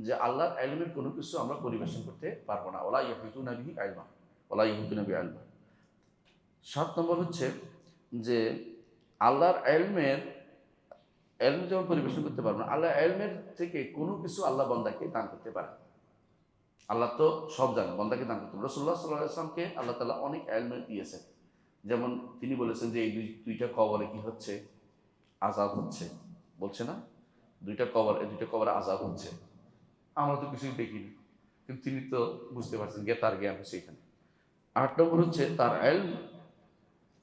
যে আল্লাহর ইলমের কোনো কিছু আমরা পরিবেশন করতে পারবো না। ওয়ালা ইয়াহিতুনা বিহি ইলমা, ওয়ালা ইয়াহিতুনা বিহি ইলমা। 7 নম্বর হচ্ছে যে আল্লাহর ইলম যেমন পরিবেশন করতে পারবো না, আল্লাহ ইলমের থেকে কোনো কিছু আল্লাহ বান্দাকে দান করতে পারে। আল্লাহ তো সব জানে, বান্দাকে দান করতে পারে। রাসূলুল্লাহ সাল্লাল্লাহু আলাইহি ওয়াসাল্লামকে আল্লাহ তাআলা অনেক ইলম দিয়েছেন। যেমন তিনি বলেছেন যে এই দুইটা কবরে কি হচ্ছে, আযাব হচ্ছে, বলছে না? দুইটা কবরে আযাব হচ্ছে। আমরা তো কিছুই দেখিনি, কিন্তু তিনি তো বুঝতে পারছেন, তার জ্ঞান হচ্ছে এখানে। 8 নম্বর হচ্ছে, তার ইলম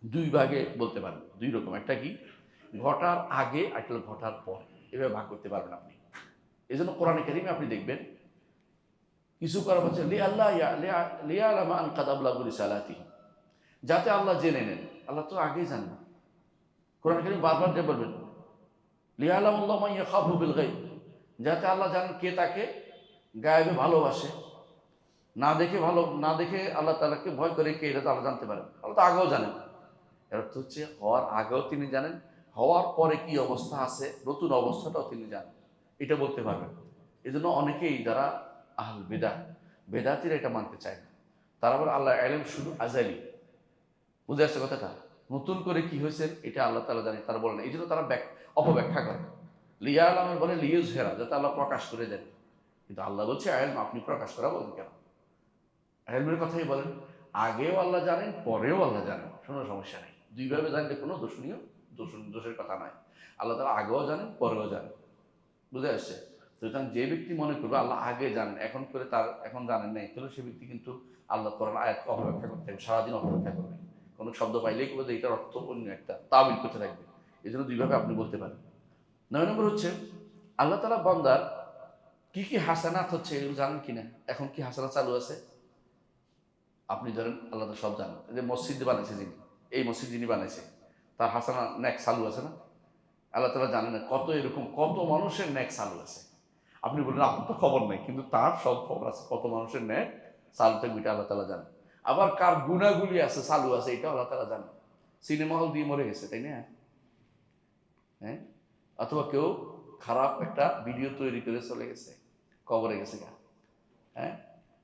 2 ভাগে বলতে পারেন, 2 রকম। একটা কি, ঘটার আগে, একটা ঘটার পর, এভাবে ভাগ করতে পারবেন আপনি। এই জন্য কোরআনে কারিমে আপনি দেখবেন কিছু করা হচ্ছে লিয়ালামা আন কাদ আবলাগু রিসালাতিহি, যাতে আল্লাহ জেনে নেন। আল্লাহ তো আগেই জানেন। কোরআনে কারিম বারবার যে বলবেন লিয়ালামুল্লাহু মান ইয়াখাফু বিল গায়ব, যাতে আল্লাহ জানেন কে তাকে গায়েবে ভালোবাসে, না দেখে আল্লাহ তাআলাকে ভয় করে কে, এটা তো আল্লাহ জানতে পারেন। আল্লাহ তো আগেও জানেন, এর অর্থ হচ্ছে হওয়ার আগেও তিনি জানেন, হওয়ার পরে কি অবস্থা আছে, নতুন অবস্থাটাও তিনি জানেন, এটা বলতে পারবেন। এই জন্য অনেকেই যারা আহল বেদাতিরা এটা মানতে চায় না। তারা আবার আল্লাহ এলেম শুধু আজালি, বুঝে আসছে কথাটা, নতুন করে কি হয়েছে এটা আল্লাহ তাআলা জানে, তারা বলে না। এই জন্য তারা অপব্যাখ্যা করে। লিয়া আলমের বলে লিউজ হেরা, যাতে আল্লাহ প্রকাশ করে দেন। কিন্তু আল্লাহ বলছে এলম আপনি প্রকাশ করা বলেন কেন? এলমের কথাই বলেন, আগেও আল্লাহ জানেন, পরেও আল্লাহ জানেন, কোনো সমস্যা নেই। দুইভাবে জানলে কোনো দোষের কথা নয়। আল্লাহ তাআলা আগেও জানেন, পরেও জানেন, বুঝে আসছে? সুতরাং যে ব্যক্তি মনে করবে আল্লাহ আগে জানেন, এখন করে তার এখন জানেন নাই, তাহলে সে ব্যক্তি কিন্তু আল্লাহ কোরআন আয়াতকে অপব্যাখ্যা করতে থাকবে, সারাদিন অপব্যাখ্যা করবে। কোনো শব্দ পাইলেই করবে এটার অর্থ অন্য একটা, তাবিল করতে থাকবে। এই জন্য দুইভাবে আপনি বলতে পারেন। 9 নম্বর হচ্ছে আল্লাহ তাআলা বান্দার কি কি হাসানাত হচ্ছে এগুলো জানেন কিনা। এখন কি হাসানাত চালু আছে? আপনি ধরেন আল্লাহ তো সব জানেন, যে মসজিদ বানাইছে যিনি, এই মসজিদ যিনি বানাইছে তার হাসানা নেক চালু আছে না? আল্লাহ তাআলা জানেন না কত এরকম কত মানুষের নেক চালু আছে। আপনি বললেন আপনার তো খবর নেই, কিন্তু তার সব খবর আছে, কত মানুষের নেক চালু থাকবে এটা আল্লাহ তাআলা জানেন। আবার কার গুণাগুলি আছে চালু আছে এটা আল্লাহ তাআলা জানেন। সিনেমা হল দিয়ে মরে গেছে, তাই না? হ্যাঁ, অথবা কেউ খারাপ একটা ভিডিও তৈরি করে চলে গেছে, কবরে গেছে গা। হ্যাঁ,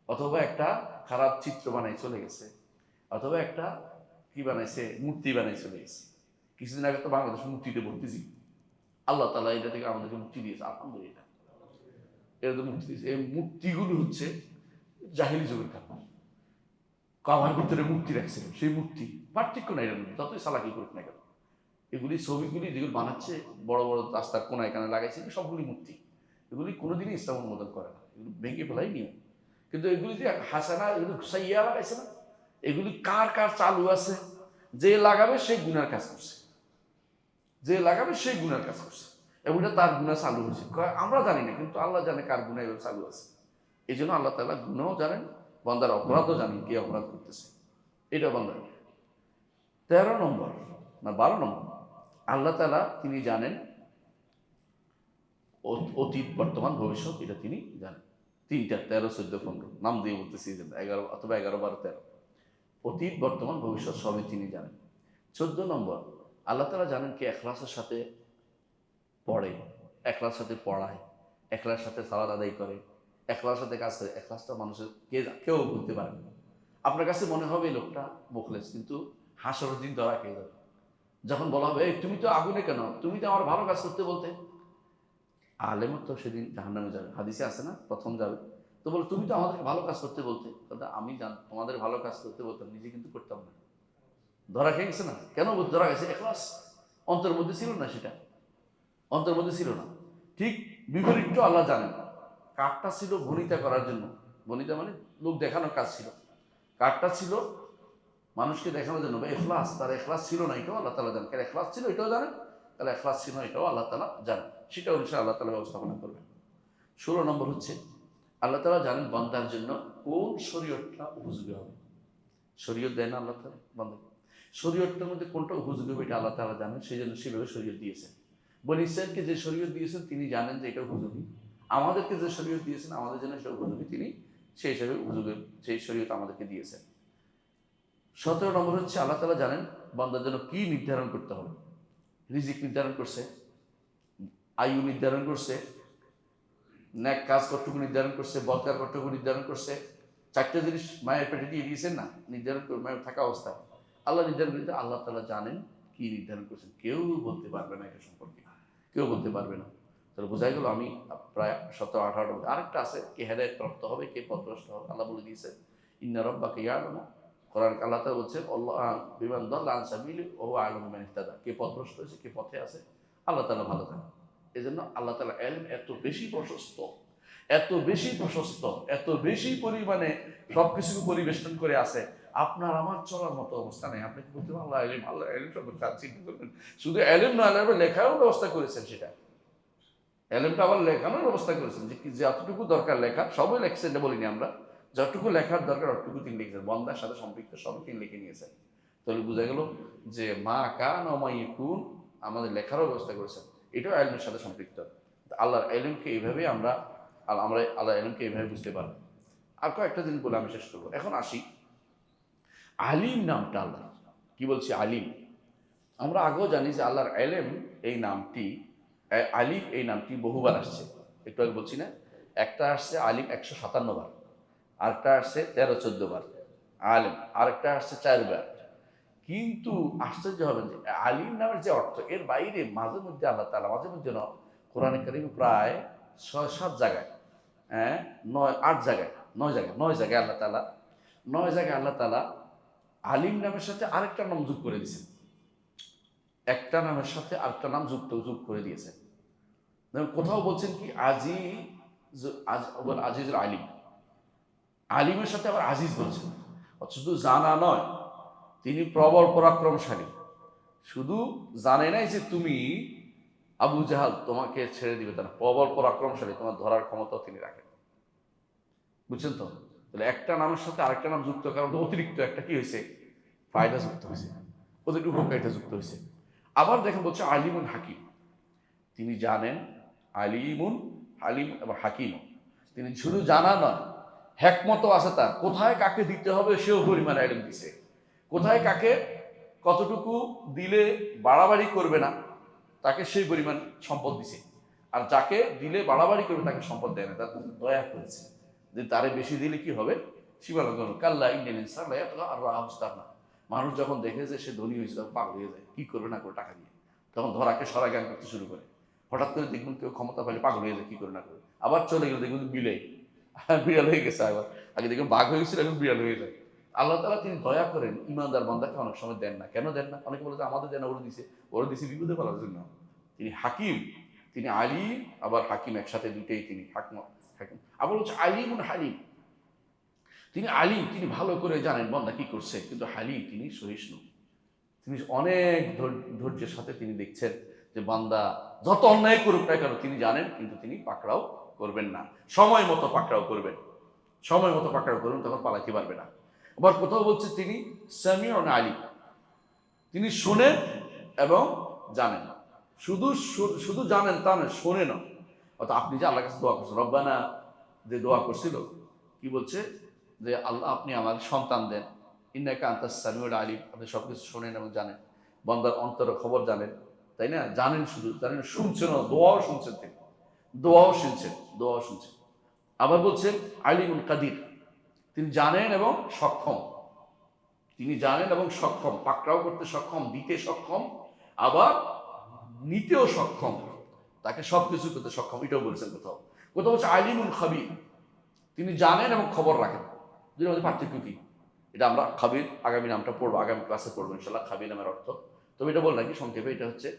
অথবা একটা খারাপ চিত্র বানাই চলে গেছে, অথবা একটা কি বানাইছে মূর্তি বানাই চলে গেছে। কিছুদিন আগে তো বাংলাদেশ মূর্তিতে ভর্তিছি, আল্লাহ তাআলা এটা থেকে আমাদেরকে মুক্তি দিয়েছে, আলহামদুলিল্লাহ। এরা তো মুক্তি দিয়েছে। এই মূর্তিগুলো হচ্ছে জাহিলি যুগের কারণ, কাবার ভিতরে মূর্তি রাখছে, সেই মূর্তি পার্থক্য নাই, এর মধ্যে যতই চালাকি করুক না কেন। এগুলি ছবিগুলি যেগুলো বানাচ্ছে বড় বড় রাস্তার কোনায় কানে লাগাইছে, সবগুলি মূর্তি। এগুলি কোনোদিনই ইসলাম অনুমোদন করে না, এগুলো ভেঙে ফেলাই নিয়ম। কিন্তু এগুলি যে হাসানা, এগুলো সাইয়া লাগাইছে না, এগুলি কার কার চালু আছে, যে লাগাবে সে গুনার কাজ করছে, যে লাগাবে সেই গুনার কাজ করছে, এবং এটা তার গুনাহ চালু হয়েছে। আমরা জানি না, কিন্তু আল্লাহ জানে কার গুনাহ এভাবে চালু আছে। এই জন্য আল্লাহ তাআলা গুনাহও জানেন, বান্দার অপরাধও জানেন, কে অপরাধ করতেছে, এটা বান্দার। 13 নম্বর না 12 নম্বর, আল্লাহ তাআলা তিনি জানেন অতীত বর্তমান ভবিষ্যৎ, এটা তিনি জানেন। তিনটা 13, 14, 15 নাম দিয়ে বলতেছি, 11 অথবা 11, 12, 13। অতীত বর্তমান ভবিষ্যৎ সবই তিনি জানেন। 14 নম্বর, আল্লাহ তাআলা জানেন কে ইখলাসের সাথে পড়ে, ইখলাসের সাথে পড়ায়, ইখলাসের সাথে সালাত আদায় করে, ইখলাসের সাথে কাজ করে। ইখলাসটা মানুষের কেউ বলতে পারে না। আপনার কাছে মনে হবে এই লোকটা মুখলেস, কিন্তু হাসরের দিন ধরা খেয়ে যাবে। যখন বলা হবে এই তুমি তো আগুনে কেন, তুমি তো আমার ভালো কাজ করতে বলতে, আলেমও তো সেদিন জাহান্নামে যাবে, হাদিসে আছে না, প্রথম যাবে। তো বলে তুমি তো আমাদেরকে ভালো কাজ করতে বলতে, আমি তোমাদের ভালো কাজ করতে বলতাম, নিজে কিন্তু করতাম না। ধরা খেয়ে গেছে না? কেন ধরা গেছে? ইখলাস অন্তরের মধ্যে ছিল না, সেটা অন্তরের মধ্যে ছিল না। ঠিক বিপরীত আল্লাহ জানেন। কাঠটা ছিল ভনিতা করার জন্য, ভনিতা মানে লোক দেখানোর কাজ ছিল, কাঠটা ছিল মানুষকে দেখানোর জন্য। ইখলাস, তার ইখলাস ছিল না, এটাও আল্লাহ তাআলা জানেন। কার ইখলাস ছিল এটাও জানেন, তাহলে ইখলাস ছিল না এটাও আল্লাহ তাআলা জানেন। সেটা অনুসারে আল্লাহ তাআলা ব্যবস্থাপনা করবেন। 16 নম্বর হচ্ছে আল্লাহ তাআলা জানেন বান্দার জন্য কোন শরীয়তটা উপযোগী হবে। শরীয়ত দেয় না আল্লাহ তাআলা বান্দাকে, শরীয়তটার মধ্যে কোনটা উপযোগী হবে এটা আল্লাহ তাআলা জানেন, সেই জন্য সেভাবে শরীয়ত দিয়েছেন। বনী ইসরাঈলকে যে শরীয়ত দিয়েছেন তিনি জানেন যে এটা উপযোগী, আমাদেরকে যে শরীয়ত দিয়েছেন আমাদের জন্য সেটা উপযোগী, তিনি সেই হিসাবে উপযোগী সেই শরীয়ত আমাদেরকে দিয়েছেন। 17 নম্বর হচ্ছে আল্লাহ তাআলা জানেন বান্দার জন্য কি নির্ধারণ করতে হবে। রিজিক নির্ধারণ করছে, আয়ু নির্ধারণ করছে, ন্যাক কাজ কতটুকু নির্ধারণ করছে, বদকার কতটুকু নির্ধারণ করছে। 4টা জিনিস মায়ের পেটে দিয়ে দিয়েছেন না, নির্ধারণ করে মায়ের থাকা অবস্থায় আল্লাহ নির্ধারণ করেছে। আল্লাহ তাআলা জানেন কি নির্ধারণ করছেন, কেউ বলতে পারবে না এটা সম্পর্কে, কেউ বলতে পারবে না। তাহলে বোঝাই গেল আমি প্রায় 17, 18 আরেকটা আছে, কে হেদায়েত প্রাপ্ত হবে, কে পথভ্রষ্ট হবে। আল্লাহ বলে দিয়েছেন ইন্না রাব্বাকা ইয়ালামু, কোরআন আল্লাহ তাআলা বলছেন আল্লাহ বিমান দাল্লা আন সাবিলি ওয়া হুয়া আ'লামু বিমান ইহতাদা, কে পথভ্রষ্ট হয়েছে, কে পথে আছে, আল্লাহ তাআলা ভালো জানেন। এজন্য আল্লাহ তাআলা ইলম এত বেশি প্রশস্ত, এত বেশি প্রশস্ত, এত বেশি পরিমাণে সবকিছু পরিবেষ্টন করে আছে, আপনার আমার চলার মতো অবস্থা নেই। আপনি কি বলতে আল্লাহ ইলম, আল্লাহ ইলম সম্পর্কে কাজ চিন্তা করবেন। শুধু ইলম না, ইলম লেখারও ব্যবস্থা করেছেন, সেটা ইলমটা আবার লেখানোর ব্যবস্থা করেছেন, যে যতটুকু দরকার লেখার সবই লেখছেন, এটা বলিনি আমরা, যতটুকু লেখার দরকার অতটুকু তিনি লিখেছেন, বন্দার সাথে সম্পৃক্ত সবই তিনি লিখে নিয়েছেন। তাহলে বোঝা গেল যে মা কান ওয়া মা ইয়াকুন আমাদের লেখারও ব্যবস্থা করেছেন, এটাও ইলমের সাথে সম্পৃক্ত। আল্লাহর ইলমকে এইভাবে আমরা আল্লাহ ইলমকে এইভাবে বুঝতে পারবো। আর কয়েকটা জিনিস বলে আমি শেষ করবো। এখন আসি, আলিম নামটা আল্লাহ কি বলছি, আলিম, আমরা আগেও জানি যে আল্লাহর এলেম এই নামটি, আলিম এই নামটি বহুবার আসছে। একটু আগে বলছি না, একটা আসছে আলিম 157 বার, আরেকটা আসছে 13-14 বার আলেম, আরেকটা আসছে 4 বার। কিন্তু আশ্চর্য হবেন যে আলিম নামের যে অর্থ, এর বাইরে মাঝে মধ্যে আল্লাহ তাআলা মাঝে মধ্যে কোরআনে কারীম প্রায় 6-7 জায়গায়, হ্যাঁ 9-8 জায়গায়, 9 জায়গায় আল্লাহ তাআলা, 9 জায়গায় আল্লাহ তাআলা আলিম নামের সাথে আরেকটা নাম যোগ করে দিয়েছেন। একটা নামের সাথে আরেকটা নাম যোগ করে দিয়েছেন। কোথাও বলছেন কি আজিজুল আলিম, আলিমের সাথে আবার আজিজ বলছেন। শুধু জানা নয়, তিনি প্রবল পরাক্রমশালী। শুধু জানে নাই যে তুমি আবু জাহাল তোমাকে ছেড়ে দিবে, তার প্রবল পরাক্রমশালী, তোমার ধরার ক্ষমতাও তিনি রাখেন। বুঝছেন তো? তাহলে একটা নামের সাথে আরেকটা নাম যুক্ত কারণ অতিরিক্ত একটা কি হয়েছে, ফায়দা যুক্ত হয়েছে, ওদের উপকারিতা যুক্ত হয়েছে। আবার দেখেন বলছে আলিমুন হাকিম, তিনি জানেন। আলিমুন, আলিম এবং হাকিম, তিনি শুধু জানা নয়, হ্যাকমতও আছে তার। কোথায় কাকে দিতে হবে সেও পরিমাণে আইলেম দিছে, কোথায় কাকে কতটুকু দিলে বাড়াবাড়ি করবে না তাকে সেই পরিমাণ সম্পদ দিছে, আর যাকে দিলে বাড়াবাড়ি করবে তাকে সম্পদ দেয় না, তার দয়া করেছে যে তারে বেশি দিলে কি হবে, সীমালঙ্ঘন। কাল্লা ইন্ডিয়ান ইনসান আর রাহস্তার না, মানুষ যখন দেখে যে সে ধনী হয়েছে তখন পাগল হয়ে যায়, কি করবে না করে টাকা দিয়ে, তখন ধরাকে সরাজ্ঞান করতে শুরু করে। হঠাৎ করে দেখবেন কেউ ক্ষমতা পাইলে পাগল হয়ে যায়, কি করে না করে, আবার চলে গেলে দেখবেন বিলে বিড়াল হয়ে গেছে, আবার আগে দেখবেন বাঘ হয়ে গেছিল, এখন বিড়াল হয়ে যায়। আল্লাহ তাআলা তিনি দয়া করেন, ইমানদার বান্দাকে অনেক সময় দেন না। কেন দেন না? অনেকে বলে যে আমাদের দেন, ওরা দিছে বিপদে ফেলার জন্য। তিনি হাকিম, তিনি আলিম আবার হাকিম, একসাথে দুইটাই তিনি হাকিম। আবার হচ্ছে আলিমুন হালিম, তিনি আলিম, তিনি ভালো করে জানেন বান্দা কি করছে, কিন্তু হালিম, তিনি সহিষ্ণু, তিনি অনেক ধৈর্যের সাথে তিনি দেখছেন যে বান্দা যত অন্যায় করুক না কেন তিনি জানেন, কিন্তু তিনি পাকড়াও করবেন না, সময় মতো পাকড়াও করবেন, সময় মতো পাকড়াও করবেন, তখন পালাতে পারবে না। আবার কোথাও বলছে তিনি সামিউন আলিম, তিনি শোনেন এবং জানেন। শুধু শুধু জানেন তা নয়, শোনেন। অর্থাৎ আপনি যে আল্লাহর কাছে দোয়া করছেন, রব্বানা যে দোয়া করছিল, কি বলছে যে আল্লাহ আপনি আমার সন্তান দেন, ইন্নাকা আনতাস সামিউল আলিম, আপনি সবকিছু শোনেন এবং জানেন, বান্দার অন্তরের খবর জানেন, তাই না? জানেন, শুধু জানেন, শুনছেন, দোয়াও শুনছেন, তিনি দোয়াও শুনছেন, দোয়াও শুনছেন। আবার বলছেন আলিমুল কাদির, তিনি জানেন এবং সক্ষম, তিনি জানেন এবং সক্ষম, পাকড়াও করতে সক্ষম, দিতে সক্ষম, আবার নিতেও সক্ষম, তাকে সবকিছু করতে সক্ষম, এটাও বলছেন। কোথাও কোথাও হচ্ছে আলিমুল খাবির, তিনি জানেন এবং খবর রাখেন। দুই মধ্যে পার্থক্য কি? এটা আমরা খাবির আগামী নামটা পড়বো, আগামী ক্লাসে পড়বো ইনশাল্লাহ, খাবির নামের অর্থ। তবে এটা বল নাকি সংক্ষেপে, এটা হচ্ছে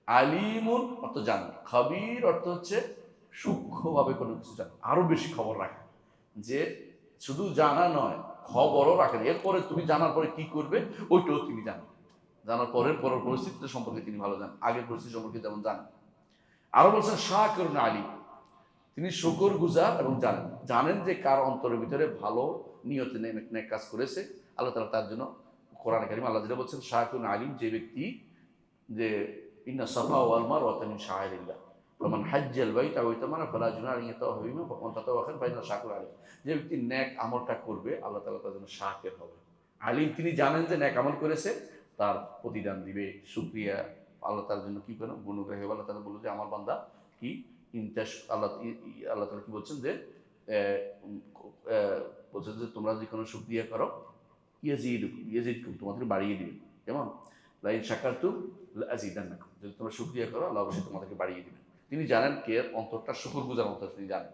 আলিমুন অর্থ জানেন, খাবির অর্থ হচ্ছে সূক্ষ্মভাবে কোনো কিছু জানেন, আরো বেশি খবর রাখেন, যে শুধু জানা নয়, খবরও রাখেন। এরপরে তুমি জানার পরে কি করবে ওইটাও তিনি জানেন, জানার পরের পরিস্থিতি সম্পর্কে তিনি ভালো জানেন, আগের পরিস্থিতি সম্পর্কে যেমন জানেন। আরো বলছেন শাকিরুন আলিম, তিনি শুকর গুজার এবং জানেন, জানেন যে কার অন্তরের ভিতরে ভালো নিয়তে নেক কাজ করেছে, আল্লাহ তাআলা তার জন্য কোরআনে কারীমে আল্লাহ যেটা বলছেন শাকিরুন আলিম, যে ব্যক্তি, যে ইন্না সাফা ওয়াল মারওয়াতা মিন শাআইরিল্লাহ ফামান হাজ্জাল বাইতা আও ইতামারা ফালা জুনাহা আলাইহি তাওয়াফা বিহিমা ওয়া মান তাতাওয়া খায়রান ফাইন্নাল্লাহা শাকিরুন আলিম। যে ব্যক্তি নেক আমলটা করবে আল্লাহ তাআলা তার জন্য শাকির হবে। আলিম, তিনি জানেন যে নেক আমল করেছে, তার প্রতিদান দিবে, শুকরিয়া আল্লাহ তাআলার জন্য কি করেন, গুণগ্রাহী। আল্লাহ তাআলা বলল যে আমার বান্দা কি ইনতাশ, আল্লাহ আল্লাহ তাআলা কি বলছেন যে বলছেন যে তোমরা যে কোনো শুকরিয়া করো ইয়াজিদকুম, তোমাদের বাড়িয়ে দিবে। যেমন লাইন শাকারতুম লাযিদান্নাকুম, যদি তোমরা শুকরিয়া করো আল্লাহ অবশ্যই তোমাদেরকে বাড়িয়ে দিবেন। তিনি জানেন কে অন্তরটা শুকরগুজার অন্তর, তিনি জানেন।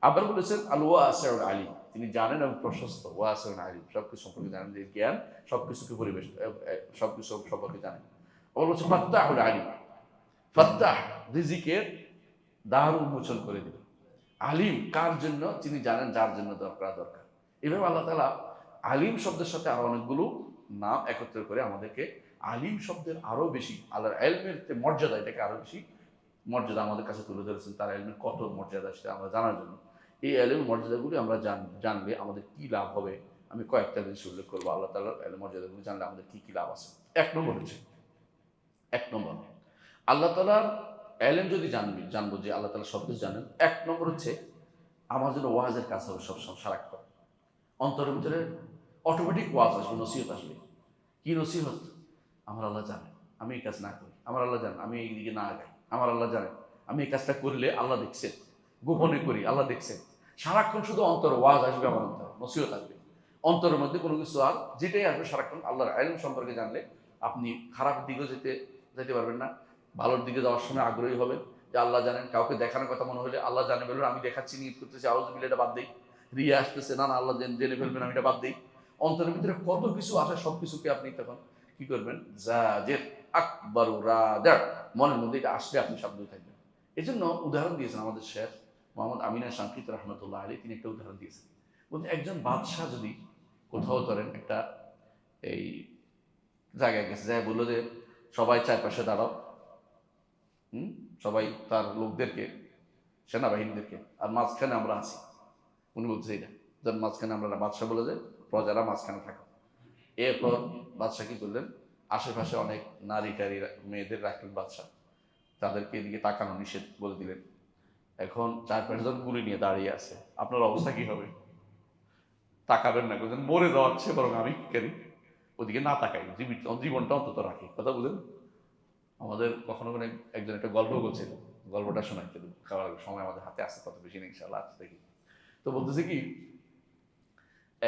আবার বলেছেন আল ওয়াসিউল আলিম, তিনি জানেন এবং প্রশস্ত, ওয়াসিউল আলিম, সবকিছু সম্পর্কে জানেন, যে জ্ঞান সবকিছুকে পরিবেশ, সবকিছু সম্পর্কে জানেন। আবার বলছে ফাত্তাহুল আলিম, ফাত্তাহ রিজিকের দ্বার উন্মোচন করে দিবেন। আলিম কার জন্য? তিনি জানেন যার জন্য দরকার। এভাবে আল্লাহ তাআলা আলিম শব্দের সাথে আরো অনেকগুলো নাম একত্র করে আমাদেরকে আলিম শব্দের আরো বেশি, আল্লাহর ইলমের যে মর্যাদা, এটাকে আরো বেশি মর্যাদা আমাদের কাছে তুলে ধরেছেন। তার ইলমের কত মর্যাদা সেটা আমরা জানার জন্য, এই ইলমের মর্যাদাগুলি আমরা জানলে আমাদের কি লাভ হবে, আমি কয়েকটা জিনিস উল্লেখ করবো। আল্লাহ তাআলার ইলমের মর্যাদাগুলি জানলে আমাদের কি কি লাভ আছে। এক নম্বর, আল্লাহ তাআলার এলেম যদি জানবো যে আল্লাহ তাআলা সব কিছু জানেন। এক নম্বর হচ্ছে আমার জন্য ওয়াজের কাজ হবে সবসময়, সারাক্ষণ অন্তরের ভিতরে অটোমেটিক ওয়াজ আসবে, নসিহত আসবে। কি নসিহত? আমার আল্লাহ জানেন, আমি এই কাজ না করি, আমার আল্লাহ জানেন আমি এই দিকে না আগাই, আমার আল্লাহ জানেন আমি এই কাজটা করলে আল্লাহ দেখছেন, গোপনে করি আল্লাহ দেখছেন। সারাক্ষণ শুধু অন্তর ওয়াজ আসবে, আমার অন্তর নসিহত আসবে, অন্তরের মধ্যে কোনো কিছু আর যেটাই আসবে সারাক্ষণ আল্লাহর ইলম সম্পর্কে জানলে আপনি খারাপ দিকেও যেতে পারবেন না, ভালোর দিকে যাওয়ার সময় আগ্রহী হবেন যে আল্লাহ জানেন। কাউকে দেখানোর কথা মনে হলে আল্লাহ জানে বলবেন আমি দেখাচ্ছি, নিয়ত করতেছি, আউযুবিল্লাহ এটা বাদ দিই, রিয়া আসতেছে, না না আল্লাহ জেনে ফেলবেন আমি এটা বাদ দিই। অন্তরের ভিতরে কত কিছু আসে, সব কিছুকে আপনি তখন কি করবেন, জাজের আকবারু রাদা, মনের মধ্যে এটা আসলে আপনি সাবধান থাকবেন। এই জন্য উদাহরণ দিয়েছেন আমাদের শেখ মোহাম্মদ আমিনা শাঙ্কিত রহমতুল্লাহ আলী, তিনি একটা উদাহরণ দিয়েছেন। বলতে একজন বাদশাহ যদি কোথাও ধরেন একটা এই জায়গায় গেছে, যাই বললো যে সবাই চারপাশে দাঁড়াও, সবাই তার লোকদেরকে, সেনাবাহিনীদেরকে, আর মাঝখানে আমরা আছি, উনি বলছে এটা, যেন মাঝখানে আমরা, বাদশাহ বলে যে প্রজারা মাঝখানে থাকো। এরপর বাদশাহ কি করলেন, আশেপাশে অনেক নারী টারি মেয়েদের রাখলেন বাদশাহ, তাদেরকে এদিকে তাকানো নিষেধ বলে দিলেন। এখন 4-5 জন গুলি নিয়ে দাঁড়িয়ে আছে, আপনার অবস্থা কি হবে? তাকাবেন না, বলছেন মরে যাওয়াচ্ছে, বরং আমি কি করি ওদিকে না তাকাই, জীবনটা অন্তত রাখি। কথা বুঝলেন? আমাদের কখনো কোনো একজন একটা গল্প বলছিল, গল্পটা শোনাইতে খাওয়ার সময় আমাদের হাতে আসতে কত বেশি নেই, ইনশাআল্লাহ আসতে দেখি। তো বলতেছে কি,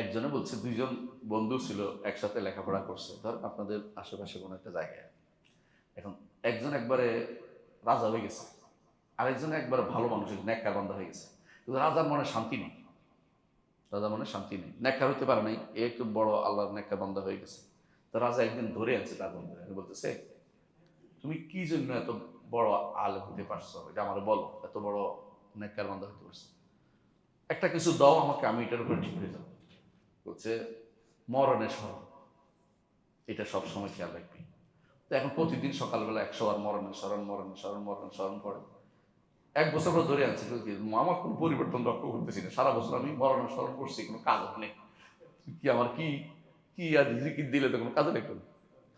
একজনে বলছে 2জন বন্ধু ছিল, একসাথে লেখাপড়া করছে, ধর আপনাদের আশেপাশে কোনো একটা জায়গায়। এখন একজন একবারে রাজা হয়ে গেছে, আরেকজন একবারে ভালো মানুষ, নেককার বান্দা হয়ে গেছে, কিন্তু রাজার মনে শান্তি নেই, রাজার মনে শান্তি নেই, নেককার হতে পারে নাই, এ একটু বড় আল্লাহর নেককার বান্দা হয়ে গেছে। তো রাজা একদিন ধরে আনছে তার বন্ধু, বলতেছে তুমি কি জন্য এত বড় আলেম হতে পারছো, এটা আমার বলো, এত বড় নেককার বান্দা হতে পারছো, একটা কিছু দাও আমাকে, আমি এটার উপরে ঠিক হয়ে যাবো। বলছে মরণের স্মরণ, এটা সবসময় খেয়াল রাখবি। তো এখন প্রতিদিন সকালবেলা 100 বার মরণের স্মরণ, মরণের স্মরণ, মরণের স্মরণ পড়ে। 1 বছর পর ধরে আনছে, আমার কোনো পরিবর্তন লক্ষ্য করতেছি না, সারা বছর আমি মরণের স্মরণ করছি, কোনো কাজ নেই, কি আমার কি কি আর জিকির দিলে তো কোনো কাজে লাগবে না।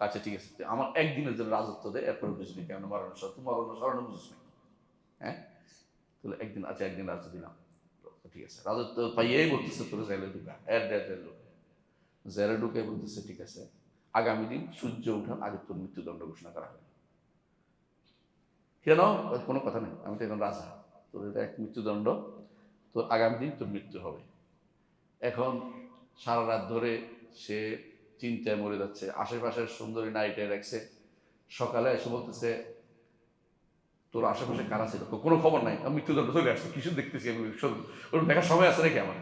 আচ্ছা ঠিক আছে, আমার একদিনের জন্য রাজত্ব দেয়, এরপরে বুঝবি কেমন মরণের স্মরণ, তুই মরণের স্মরণ বুঝিস না। হ্যাঁ, তাহলে একদিন, আচ্ছা একদিন রাজত্ব দিলাম, ঠিক আছে, রাজত্ব পাইয়াই বলতেছে তোর জেলে ঢুকা, জেলে ঢুকে বলতেছে ঠিক আছে, আগামী দিন সূর্য উঠার আগে তোর মৃত্যুদণ্ড ঘোষণা করা হবে। কেন? কোনো কথা নেই, আমি তো এখন রাজা, তোর এটা এক মৃত্যুদণ্ড, তোর আগামী দিন তোর মৃত্যু হবে। এখন সারা রাত ধরে সে চিন্তায় মরে যাচ্ছে, আশেপাশের সুন্দরী নারীটাই রাখছে, সকালে এসে বলতেছে তোর আশেপাশে কারা ছিল, কোনো খবর নাই, আমি মৃত্যুদণ্ড চলে আসছে, কিছু দেখতেছি আমি, ওর দেখার সময় আছে নাকি আমার?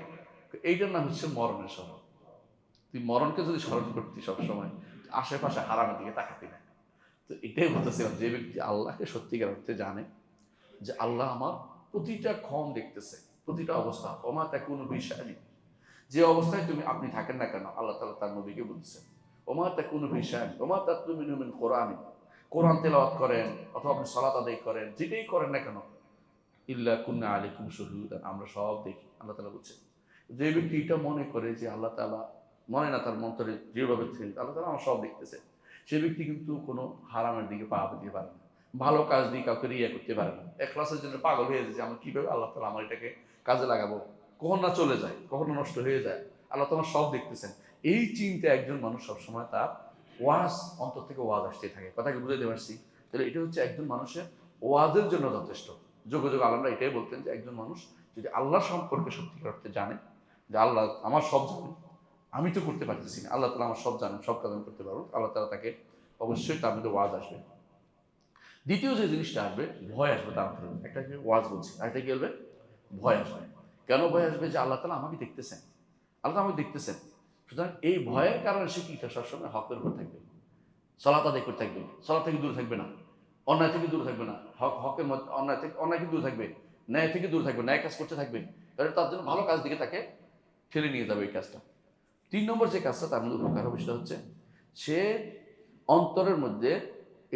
এইটার নাম হচ্ছে মরণের স্মরণ। তুই মরণকে যদি স্মরণ করতি সবসময়, আশেপাশে হারামের দিকে তাকাতি না। তো এটাই বলতেছিলাম, যে ব্যক্তি আল্লাহকে সত্যিকার অর্থে জানে যে আল্লাহ আমার প্রতিটা ক্ষণ দেখতেছে, প্রতিটা অবস্থা, ওমা তাকুনু বিশানি, যে অবস্থায় আপনি থাকেন না কেন, আল্লাহ তাআলা তার নবীকে বলছেন ওমা তাকুনু বিশানি ওমা তাতলু মিনহু মিন কোরআনি, কোরআন তেলাওয়াত করেন অথবা আপনি সালাত আদায় করেন, যেটাই করেন না কেন, ইল্লা কুন্না আলাইকুম শুহুদান, আমরা সব দেখি, আল্লাহ তাআলা বলছেন। যে ব্যক্তি এটা মনে করে যে আল্লাহ তাআলা, মনে না তার মন্তরে যেভাবে আল্লাহ তাআলা আমার সব দেখতেছে, সে ব্যক্তি কিন্তু কোনো হারামের দিকে পা দিতে পারে না, ভালো কাজ দিয়ে কাউকে রিয়া করতে পারে না, এখলাসের জন্য পাগল হয়ে যায় যে আমি কিভাবে আল্লাহ তাআলা আমার এটাকে কাজে লাগাবো, কখন না চলে যায়, কখন না নষ্ট হয়ে যায়, আল্লাহ তাআলা সব দেখতেছেন। এই চিন্তা একজন মানুষ সবসময় তার ওয়াজ, অন্তর থেকে ওয়াজ আসতে থাকে। কথা কি বুঝাইতে পারছি? তাহলে এটা হচ্ছে একজন মানুষের ওয়াজের জন্য যথেষ্ট। যোগাযোগ আলমরা এটাই বলতেন যে একজন মানুষ যদি আল্লাহ সম্পর্কে সত্যিকার অর্থে জানে যে আল্লাহ আমার সব জানেন, আমি তো করতে পারতেছি না, আল্লাহ তাআলা আমার সব জানেন, সব কাজ আমি করতে পারবো, আল্লাহ তাআলা তাকে অবশ্যই তার মধ্যে ওয়াজ আসবে। দ্বিতীয় যে জিনিসটা আসবে, ভয় আসবে তার মধ্যে। একটা কি ওয়াজ বলছি, আরেকটা কি বলবে, ভয় আসবে। কেন ভয় আসবে? যে আল্লাহ তাআলা আমাকে দেখতেছেন, আল্লাহ আমাকে দেখতেছেন, সুতরাং এই ভয়ের কারণে সে কি সবসময় হকের উপর থাকবে, সালাত আদায় করতে থাকবে, সালাত থেকে দূরে থাকবে না, অন্যায় থেকে দূরে থাকবে না, হকের মধ্যে অন্যায় থেকে দূরে থাকবে, ন্যায় থেকে দূরে থাকবে, ন্যায় কাজ করতে থাকবে, তাহলে তার জন্য ভালো কাজ দিকে তাকে ঠেলে নিয়ে যাবে এই কাজটা। 3 নম্বর যে কাজটা তার মধ্যে উপকার হবে সেটা হচ্ছে সে অন্তরের মধ্যে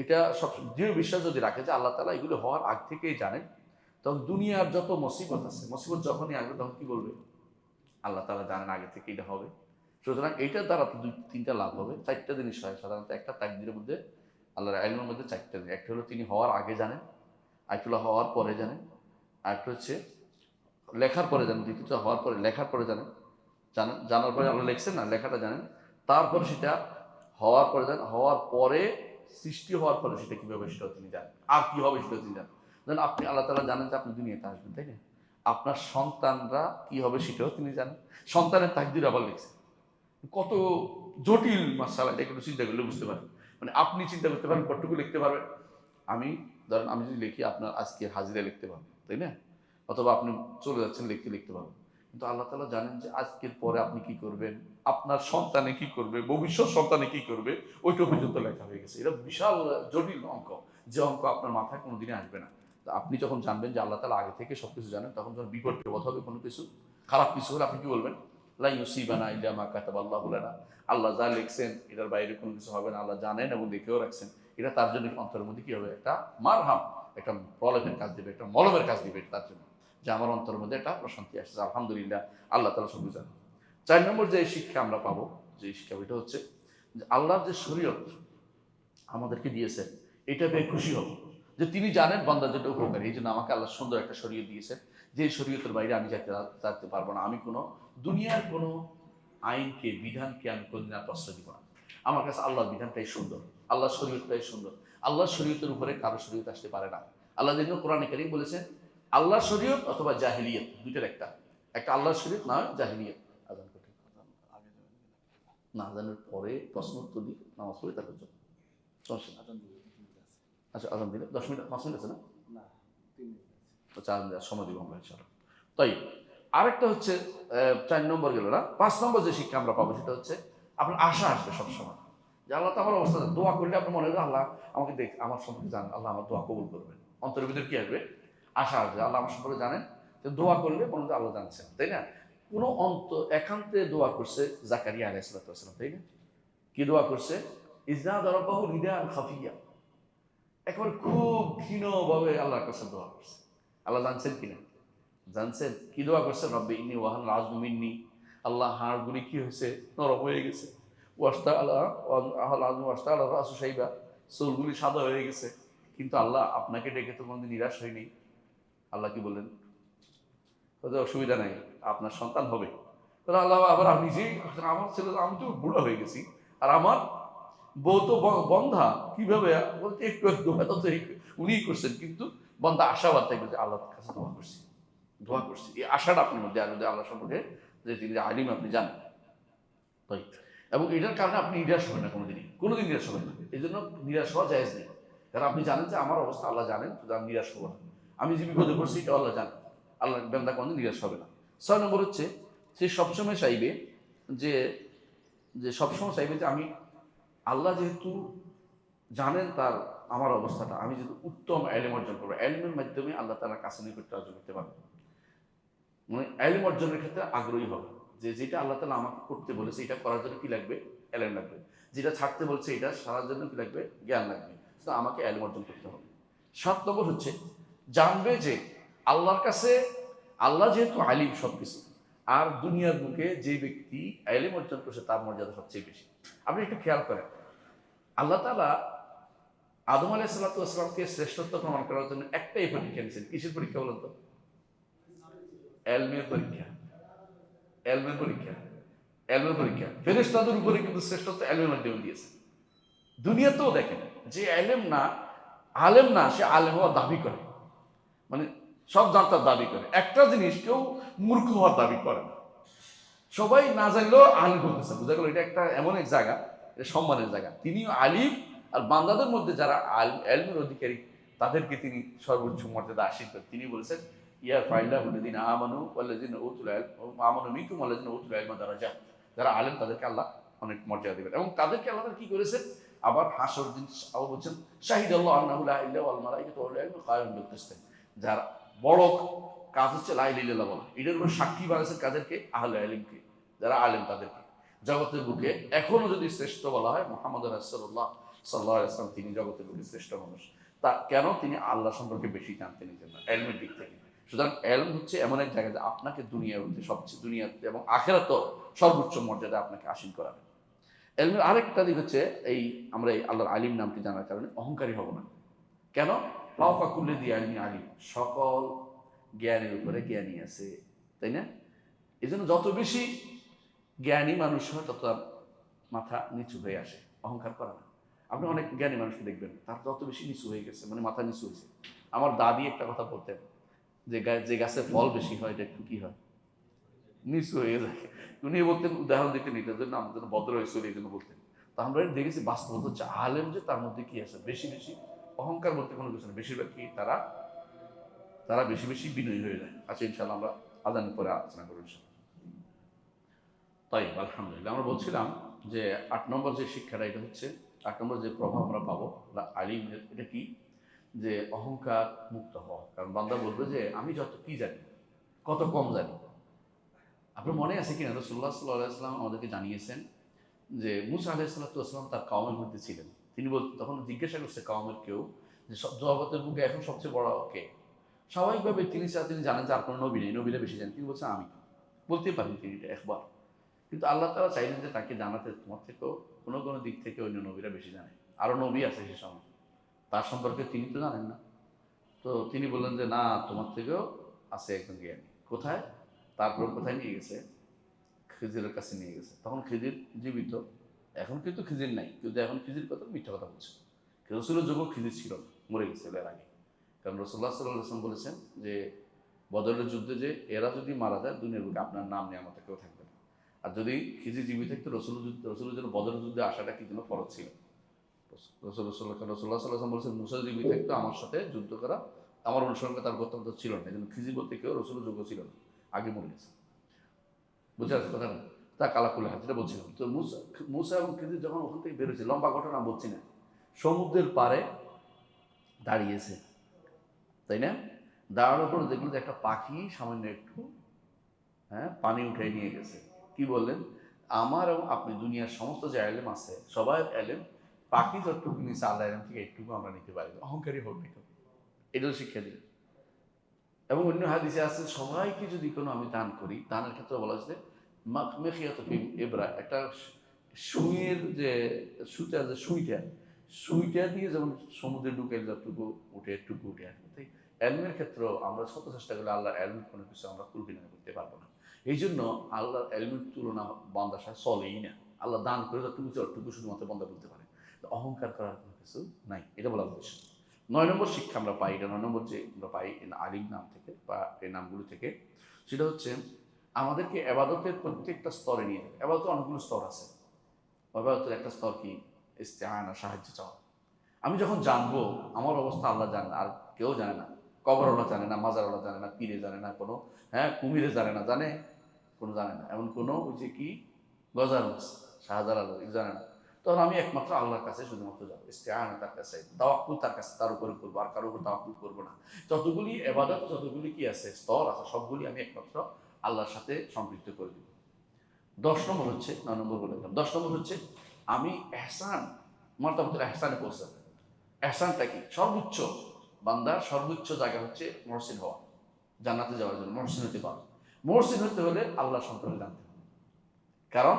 এটা সব দৃঢ় বিশ্বাস যদি রাখে যে আল্লাহ তাআলা এগুলো হওয়ার আগ থেকেই জানেন, তখন দুনিয়ার যত মুসিবত আছে, মুসিবত যখনই আসবে তখন কি বলবে, আল্লাহ তাআলা জানেন আগে থেকে এটা হবে। সুতরাং এইটার দ্বারা 2-3টা লাভ হবে, 4টা জিনিস হয় সাধারণত। একটা তাকদীরের মধ্যে, আল্লাহর ইলমের মধ্যে 4টা জিনিস। একটা হলো তিনি হওয়ার আগে জানেন, আরেকটা হলো হওয়ার পরে জানেন, আরেকটা হচ্ছে লেখার পরে জানেন, দ্বিতীয়টা হওয়ার পরে, লেখার পরে জানেন, জানার পরে আল্লাহ লিখছেন না, লেখাটা জানেন, তারপর সেটা হওয়ার পরে জানেন, হওয়ার পরে সৃষ্টি হওয়ার পরে সেটা কিভাবে সেটাও তিনি জানেন, আর কি হবে সেটাও তিনি জানেন। যেন আপনি আল্লাহ তাআলা জানেন যে আপনি দুনিয়াতে আসবেন, তাই না? আপনার সন্তানরা কি হবে সেটাও তিনি জানেন। সন্তানের তাকদীর আবার লিখছেন। কত জটিল মাসালা, এটা একটু চিন্তা করলে বুঝতে পারেন। মানে আপনি চিন্তা করতে পারেন কতটুকু লিখতে পারবেন। আমি ধরেন আমি যদি লিখি আপনার আজকে হাজিরা লিখতে পারবেন, তাই না? অথবা আপনি চলে যাচ্ছেন লিখতে লিখতে পারবেন। কিন্তু আল্লাহ তাআলা জানেন যে আজকের পরে আপনি কি করবেন, আপনার সন্তানে কি করবে, ভবিষ্যৎ সন্তানে কি করবে, ওইটা পর্যন্ত লেখা হয়ে গেছে। এটা বিশাল জটিল অঙ্ক, যে অঙ্ক আপনার মাথায় কোনোদিনই আসবে না। তো আপনি যখন জানবেন যে আল্লাহ তাআলা আগে থেকে সবকিছু জানেন, তখন যখন বিপদ বিপদ হবে, কোনো কিছু খারাপ কিছু হলে আপনি কি বলবেন? লা ইউসিবানা ইল্লা মা কাতাবাল্লাহু লানা। আল্লাহ যা লিখছেন এটার বাইরে কোনো কিছু হবে না, আল্লাহ জানেন এবং দেখেও রাখছেন। এটা তার জন্য অন্তরের মধ্যে কি হবে? একটা মারহাম, একটা প্রলেপের কাজ দিবে, একটা মলমের কাজ দিবে তার জন্য, যে আমার অন্তরের মধ্যে একটা প্রশান্তি আসছে, আলহামদুলিল্লাহ আল্লাহ তাআলা সবই জানেন। 4 নম্বর যে শিক্ষা আমরা পাবো, যে শিক্ষা, এটা হচ্ছে যে আল্লাহর যে শরীয়ত আমাদেরকে দিয়েছেন, এটা পেয়ে খুশি হব যে তিনি জানেন বান্দার জন্য উপকারী। এই জন্য আমাকে আল্লাহ সুন্দর একটা শরীয়ত দিয়েছেন, যে শরীয়তের বাইরে আমি যেতে পারবো না। আমি কোনো দুনিয়ার কোনো আইনকে, বিধানকে আমি কোনদিন আর প্রশ্রয় দিব না। আমার কাছে আল্লাহর বিধানটাই সুন্দর, আল্লাহর শরীয়তটাই সুন্দর। আল্লাহর শরীয়তের উপরে কারো শরীয়ত আসতে পারে না। আল্লাহ যেন কোরআনে কারীম বলেছেন আল্লাহর শরীয়ত অথবা জাহিলিয়ত, দুইটার একটা, একটা আল্লাহর শরীয়ত না জাহিলিয়ত। আজান করতে না, আজানের পরে প্রশ্ন উত্তর দিই, নামাজ পড়ে তারপর যাবো। আচ্ছা, আজান দিলে 10 মিনিট 5 মিনিট আছে না? আচ্ছা, আজান দেওয়ার সময় দিব আমরা ইনশাআল্লাহ। তাই আরেকটা হচ্ছে 4 নম্বর গেল না, 5 নম্বর যে শিক্ষা আমরা পাবো সেটা হচ্ছে আপনার আশা আসবে সবসময়, যে আল্লাহ তো আমার অবস্থা, দোয়া করলে আপনি মনে হয় আল্লাহ আমাকে দেখ, আমার সম্পর্কে জানেন, আল্লাহ আমার দোয়া কবুল করবেন। অন্তরের ভিতরে কি আসবে? আশা আসবে, আল্লাহ আমার সম্পর্কে জানেন, তো দোয়া করলে মনে হয় আল্লাহ জানছেন, তাই না? কোনো একান্তে দোয়া করছে জাকারিয়া আলাইহিস সালাম, তাই না? কি দোয়া করছে? ইজনাদা রাব্বাহু নিদাআন খাফিয়া, একবার খুব ক্ষীণভাবে আল্লাহর কাছে দোয়া করছে। আল্লাহ জানছেন কিনা? জানছেন। কি দোয়া করছেন? রব্বি ইন্নী ওয়াহান আযমু মিন্নি, আল্লাহ হাড়গুলি কি হয়েছে? নরম হয়ে গেছে। ওয়াস্তা আল্লাহ আহল আযমু ওয়াস্তা আল্লাহ রাসু শাইবা, চুলগুলি সাদা হয়ে গেছে। কিন্তু আল্লাহ আপনাকে ডেকে তো কোনোদিন নিরাশ হয়নি। আল্লাহ কি বললেন? তাদের অসুবিধা নাই, আপনার সন্তান হবে। তাহলে আল্লাহ আবার আমি নিজেই, আমার ছেলে, আমি তো বুড়া হয়ে গেছি, আর আমার বউ তো বন্ধা, কিভাবে বলতে একটু একটু হয়তো উনিই করছেন, কিন্তু বন্ধা আশাবাদ থাকবে যে আল্লাহর কাছে দোয়া করছি, দোয়া করছি, এই আশাটা আপনার মধ্যে আসবে যে আল্লাহ সম্পর্কে, যে তিনি আলিম আপনি জানেন। তাই, এবং এটার কারণে আপনি নিরাশ হবেন না, কোনোদিনই কোনোদিন নিরাশ হবেন না। এই জন্য নিরাশ হওয়া জায়েজ নেই, কারণ আপনি জানেন যে আমার অবস্থা আল্লাহ জানেন, শুধু আমি নিরাশ হবো না। আমি যে বিপদে পড়ছি এটা আল্লাহ জানেন, আল্লাহ বান্দা কোনোদিন নিরাশ হবে না। 6 নম্বর হচ্ছে সে সবসময় চাইবে যে, সবসময় চাইবে যে আমি, আল্লাহ যেহেতু জানেন তার আমার অবস্থাটা, আমি যদি উত্তম এলেম অর্জন করবো, এলেমের মাধ্যমে আল্লাহ তাআলার কাছে নিকটতা অর্জন করতে পারবো। মানে এলেম অর্জনের ক্ষেত্রে আগ্রহী হবে, যে যেটা আল্লাহ তাআলা আমাকে করতে বলেছে এটা করার জন্য কি লাগবে? এলেম লাগবে। যেটা ছাড়তে বলছে এটা সারার জন্য কি লাগবে? জ্ঞান লাগবে। তো আমাকে এলেম অর্জন করতে হবে। 7 নম্বর হচ্ছে জানবে যে আল্লাহর কাছে, আল্লাহ যেহেতু আলিম সবকিছু, আর দুনিয়ার বুকে যে ব্যক্তি এলেম অর্জন করছে তার মর্যাদা সবচেয়ে বেশি। আপনি একটু খেয়াল করেন, আল্লাহ তাআলা আদম আলাইহিস সালামকে শ্রেষ্ঠত্ব প্রমাণ করার জন্য একটাই পরীক্ষা নিয়েছেন। কিসের পরীক্ষা বলেন তো? এলমের পরীক্ষা। এলমের পরীক্ষা, এলমের পরীক্ষা। ফেরেশতাদের উপরে কিন্তু শ্রেষ্ঠত্ব এলমের মাধ্যমে দিয়েছে। দুনিয়াতেও দেখেন, যে এলেম না, আলেম না, সে আলেম হওয়ার দাবি করে, মানে সব জানতার দাবি করে। একটা জিনিস কেউ মূর্খ হওয়ার দাবি করে না, সবাই না জানলেও আলিম বলতেছে। বুঝা গেল? এটা একটা এমন এক জায়গা, এটা সম্মানের জায়গা। তিনিও আলিম, আর বান্দাদের মধ্যে যারা এলমের অধিকারী তাদেরকে তিনি সর্বোচ্চ মর্যাদা আশীর্বাদ করেন। তিনি বলেছেন ইয়ার ফাইলা হুল্লাযিনা আমানু ওয়াল্লাযিনা উতুল ইলম আমানু মিনকুম ওয়াল্লাযিনা উতুল ইলমা দারাজাত। যারা আলেম তাদেরকে আল্লাহ অনেক মর্যাদা দিবেন, এবং তাদেরকে আল্লাহ কি করেছেন? আবার হাসর দিন আবার বলছেন শাহিদাল্লাহু আন্নাহু লা ইলাহা ওয়াল মালাইকাতু ওয়া উলুল ইলমি কায়িমান বিল কিসত। যারা বড় কাজ হচ্ছে লা ইলাহা ইল্লাল্লাহ বলা, এটার উপর সাক্ষী বানাচ্ছেন কাদেরকে? আহলে ইলমকে, যারা আলেম তাদেরকে। জগতের বুকে এখনো যদি শ্রেষ্ঠ বলা হয় মুহাম্মদ রাসূলুল্লাহ সাল্লাল্লাহু আলাইহি ওয়াসাল্লাম, তিনি জগতের বুকে শ্রেষ্ঠ মানুষ। তা কেন? তিনি আল্লাহ সম্পর্কে বেশি জানতেন এই জন্য, এলমের দিক থেকে। সুতরাং এলম হচ্ছে এমন এক জায়গা যে আপনাকে দুনিয়ার মধ্যে সবচেয়ে, দুনিয়াতে এবং আখিরাতেও সর্বোচ্চ মর্যাদা আপনাকে আসীন করাবে। এলমের আরেকটা দিক হচ্ছে এই, আমরা এই আল্লাহর আলিম নামটি জানার কারণে অহংকারী হব না। কেন? ফাওকা কুল্লি যি ইলমিন আলিম, সকল জ্ঞানের উপরে জ্ঞানী আছে, তাই না? এই জন্য যত বেশি জ্ঞানী মানুষ হয় তত মাথা নিচু হয়ে আসে, অহংকার করে না। আপনি অনেক জ্ঞানী মানুষকে দেখবেন তার যত বেশি নিচু হয়ে গেছে, মানে মাথা নিচু হয়েছে। আমার দাদি একটা কথা বলতেন যে যে গাছে ফল বেশি হয় এটা একটু কি হয়, নিচু হয়ে যায়। উনি বলতেন, উদাহরণ দিতেন এটার জন্য, আমাদের জন্য ভদ্র হয়েছিল এই জন্য বলতেন। তো আমরা দেখেছি বাস্তবতা হচ্ছে আলেম যে তার মধ্যে কি আছে, বেশি বেশি অহংকার বলতে কোনো কিছু নেই, বেশিরভাগ কি তারা তারা বেশি বেশি বিনয়ী হয়ে যায়। আচ্ছা ইনশাল্লাহ আমরা আজানের পরে আলোচনা করবো ইনশাল্লাহ। তাই আলহামদুলিল্লাহ আমরা বলছিলাম যে 8 নম্বর যে শিক্ষাটা, এটা হচ্ছে 8 নম্বর যে প্রভাব আমরা পাবো আলিমের, এটা কি, যে অহংকার মুক্ত হওয়া। কারণ বান্দা বলবে যে আমি যত কি জানি, কত কম জানি। আপনার মনে আছে কিনা রাসূলুল্লাহ সাল্লাল্লাহু আলাইহি ওয়াসাল্লাম আমাদেরকে জানিয়েছেন যে মুসা আলাইহিসসালাম তার কওমের মধ্যে ছিলেন। তিনি বলতেন, তখন জিজ্ঞাসা করছে কওমের কেউ যে সব জগতের বুকে এখন সবচেয়ে বড় কে। স্বাভাবিকভাবে তিনি জানেন যে আর কোনো নবী নেই, নবীরা বেশি জানেন। তিনি বলছেন আমি। বলতেই পারেন তিনি এটা একবার, কিন্তু আল্লাহ তাআলা চাইলেন যে তাকে জানাতে তোমার থেকেও কোনো কোনো দিক থেকে অন্য নবীরা বেশি জানে, আরো নবী আছে সে সময়, তার সম্পর্কে তিনি তো জানেন না। তো তিনি বললেন যে না, তোমার থেকেও আছে একজন জ্ঞানী। কোথায়? তারপর কোথায় নিয়ে গেছে? খিজিরের কাছে নিয়ে গেছে। তখন খিজির জীবিত। এখন কিন্তু খিজির নাই, কিন্তু এখন খিজির কথা মিথ্যা কথা বলছে। রসুলের যুগ খিজির ছিল না, মরে গেছে এর আগে। কারণ রসুল্লাহ সাল্লাল্লাহু আলাইহি ওয়াসাল্লাম বলেছেন যে বদরের যুদ্ধে যে এরা যদি মারা যায় দুনিয়ার বুকে আপনার নাম নিয়ে আমাদের কেউ থাকবে না। আর যদি খিজির জীবিত থাকতো রসুলের জন্য বদরের যুদ্ধে আসাটা কি জন্য ফরজ ছিল। রসুল্লাহ সাল্লাল্লাহু আলাইহি ওয়াসাল্লাম বলেছেন মুসা যদি জীবিত থাকতো আমার সাথে যুদ্ধ করা, আমার অনুসরণ করা তার গত্যন্ত ছিল না। এই জন্য খিজির বলতে কেউ রসুলের যোগ্য ছিল না, আগে মরে গেছে। বুঝে আসছে কথা না? তা কালাকুলে হাত, যেটা বলছিলাম। তো মুসা এবং খিজির যখন ওখান থেকে বেরোচ্ছে, লম্বা ঘটনা বলছি না, সমুদ্রের পাড়ে দাঁড়িয়েছে, তাই না? দাঁড়ানোর পর দেখলো যে একটা পাখি সামান্য একটু পানি উঠে নিয়ে গেছে। কি বললেন? আমার এবং আপনি দুনিয়ার সমস্ত যে এলেম আছে সবাই এলেম, পাখি যতটুকু নিচে আল্লাহ এলেম থেকে একটুকু আমরা নিতে পারি, অহংকারী হোক না। এটাও শিক্ষা দিল। এবং অন্য হাদিসে আছে সবাইকে যদি কোনো আমি দান করি, দানের ক্ষেত্রে বলা হয়েছে মেখিয়াত এবরা, একটা সুইয়ের যে সুতা, যে সুইটা দিয়ে যেমন সমুদ্রে ঢুকে যতটুকু উঠে একটুকু উঠে আসবে। তাই এলমের ক্ষেত্রেও আমরা শত চেষ্টা করলে আল্লাহ এলমের কোনো কিছু আমরা কুলবিনা করতে পারবো না। এই জন্য আল্লাহর এলমের তুলনা বান্দার সাথে চলেই না। আল্লাহ দান করে যতটুকু যতটুকু শুধুমাত্র বান্দা বলতে পারে, অহংকার করার কোনো কিছু নাই। এটা বলা উদ্দেশ্য। 9 নম্বর শিক্ষা আমরা পাই, এটা 9 নম্বর যে আমরা পাই আলিম নাম থেকে বা এই নামগুলো থেকে, সেটা হচ্ছে আমাদেরকে এবাদতের প্রত্যেকটা স্তরে নিয়ে যাবে। এবাদতের অনেকগুলো স্তর আছে। এবাদতের একটা স্তর কি? ইস্তেআনা, সাহায্য চাওয়া। আমি যখন জানবো আমার অবস্থা আল্লাহ জানে আর কেউ জানে না, কবরওয়ালা জানে না, মাজারওয়ালা জানে না, পীরে জানে না, কোনো কুমিরে জানে না, জানে কোনো জানে না, এমন কোনো ওই যে কি গজার শাহজালাল জানে না। তখন আমি একমাত্র আল্লাহর কাছে শুধুমাত্র যাবো, ইস্তেআনা তার কাছে, তাওয়াক্কুল তার কাছে, তার উপরে করবো, আর কারোর উপর তাওয়াক্কুল করবো না। যতগুলি এবাদত, যতগুলি কি আছে স্তর আছে, সবগুলি আমি একমাত্র আল্লাহর সাথে সম্পৃক্ত করে দিব। 10 নম্বর হচ্ছে, 9 নম্বর বলে দিলাম, 10 নম্বর হচ্ছে আমি এহসান, মর্তাবাতুল এহসানে পৌঁছাবো। এহসানটা কি? সর্বোচ্চ, বান্দার সর্বোচ্চ জায়গা হচ্ছে মহসিন হওয়া, জান্নাতে যাওয়ার জন্য মহসিন হতে পারে। মহসিন হতে হলে আল্লাহ সম্পর্কে জানতে হবে। কারণ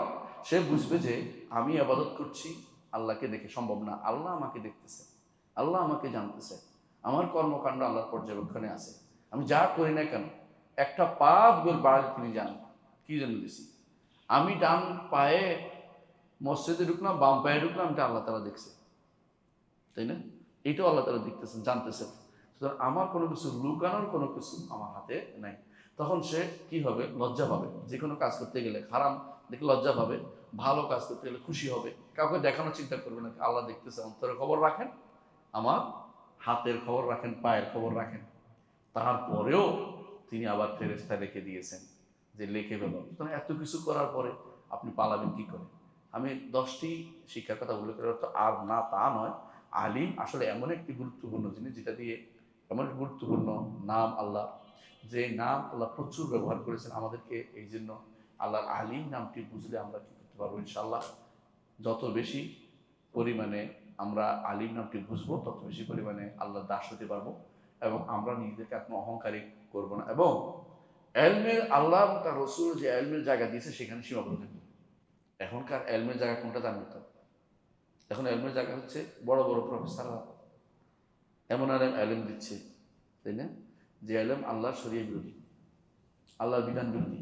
সে বুঝবে যে আমি আবাদত করছি আল্লাহকে দেখে সম্ভব না, আল্লাহ আমাকে দেখতেছে, আল্লাহ আমাকে জানতেছে, আমার কর্মকাণ্ড আল্লাহর পর্যবেক্ষণে আছে। আমি যা করি না কেন, একটা পাপ গোল বাড়ালে তিনি জানেন কি জন্য দিছি। আমি ডান পায়ে মসজিদে ঢুকলাম, বাম পায়ে ঢুকলাম, এটা আল্লাহ তাআলা দেখছে, তাই না? এটাও আল্লাহ তাআলা দেখতেছেন, জানতেছেন। সুতরাং আমার কোনো কিছু লুকানোর কোনো কিছু আমার হাতে নাই। তখন সে কি হবে? লজ্জা পাবে। যে কোনো কাজ করতে গেলে হারাম দেখে লজ্জা পাবে, ভালো কাজ করতে গেলে খুশি হবে, কাউকে দেখানোর চিন্তা করবে না। আল্লাহ দেখতেছে, অন্তরের খবর রাখেন, আমার হাতের খবর রাখেন, পায়ের খবর রাখেন। তারপরেও তিনি আবার ফেরেশতা রেখে দিয়েছেন যে লিখে ফেলো। সুতরাং এত কিছু করার পরে আপনি পালাবেন কি করে? আমি 10টি শিক্ষার কথা উল্লেখ করার অর্থ আর না তা নয়। আলিম আসলে এমন একটি গুরুত্বপূর্ণ জিনিস, যেটা দিয়ে এমন একটি গুরুত্বপূর্ণ নাম আল্লাহ, যে নাম আল্লাহ প্রচুর ব্যবহার করেছেন আমাদেরকে। এই জন্য আল্লাহর আলিম নামটি বুঝলে আমরা কি করতে পারবো ইনশাআল্লাহ, যত বেশি পরিমাণে আমরা আলিম নামটি বুঝবো তত বেশি পরিমাণে আল্লাহ দাস হতে পারবো, এবং আমরা নিজেদেরকে আত্ম অহংকারী করবো না, এবং এলমের আল্লাহ তার রসুল যে এলমের জায়গা দিয়েছে সেখানে সীমাবদ্ধ থাকবে। এখনকার এলমের জায়গা কোনটা জানেন তো? এখন এলমের জায়গা হচ্ছে বড় বড় প্রফেসররা এমন এলম দিচ্ছে, তাই না? যে এলম আল্লাহর শরীয়ত বিরোধী, আল্লাহর বিধান বিরোধী,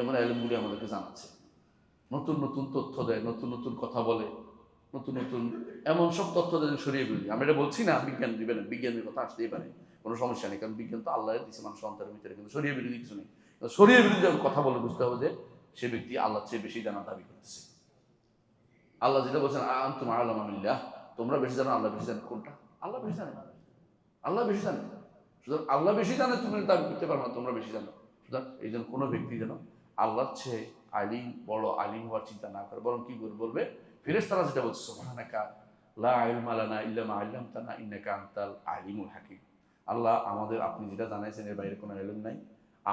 এমন এলমগুলি আমাদেরকে জানাচ্ছে। নতুন নতুন তথ্য দেয়, নতুন নতুন কথা বলে, নতুন নতুন এমন সব তথ্য যেন সরিয়ে বিরোধী। আমি এটা বলছি না বিজ্ঞান দিবেন, বিজ্ঞানের কথা আসতেই পারে, কোনো সমস্যা নেই, কারণ বিজ্ঞান তো আল্লাহ দিচ্ছে মানুষের অন্তরের ভিতরে, কিন্তু সরিয়ে বিরোধী কিছু নেই। সরিয়ে বিরোধী যখন কথা বলে বুঝতে হবে যে সে ব্যক্তি আল্লাহর চেয়ে বেশি জানা দাবি করতেছে। আল্লাহ যেটা বলছেন আনতুম আ'লামু বিল্লাহ, তোমরা বেশি জানো, আল্লাহ বেশি জানেন, কোনটা? আল্লাহ বেশি জানেন, আল্লাহ বেশি জানেন। সুতরাং আল্লাহ বেশি জানে, তুমি দাবি করতে পারো না তোমরা বেশি জানো। সুতরাং এই জন্য কোনো ব্যক্তি যেন আল্লাহর চেয়ে আলিম, বড় আলিম হওয়ার চিন্তা না করে, বরং কি বলবে, ফেরেশতারা যেটা বলছে সুবহানাকা লা ইলমা লানা ইল্লা মা আল্লামতানা ইন্নাকা আনতাল আলিমুল হাকিম। আল্লাহ, আমাদের আপনি যেটা জানাইছেন এর বাইরে কোনো ইলম নাই,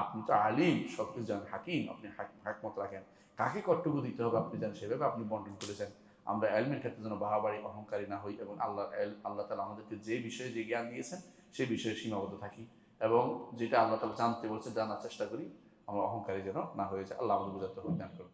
আপনি তো আলিম, সবকিছু জানেন, হাকিম, আপনি হিকমত রাখেন, কাকে কতটুকু দিতে হবে আপনি জানেন, সেভাবে আপনি বন্টন করেছেন। আমরা ইলমের ক্ষেত্রে যেন বাড়াবাড়ি অহংকারী না হই, এবং আল্লাহ তাআলা আমাদেরকে যে বিষয়ে যে জ্ঞান দিয়েছেন সেই বিষয়ে সীমাবদ্ধ থাকি, এবং যেটা আল্লাহ তাআলা জানতে বলছে জানার চেষ্টা করি, আমরা অহংকারী যেন না হয়ে যায়। আল্লাহ আমাদের বোঝাতে হবে, জ্ঞান করুন।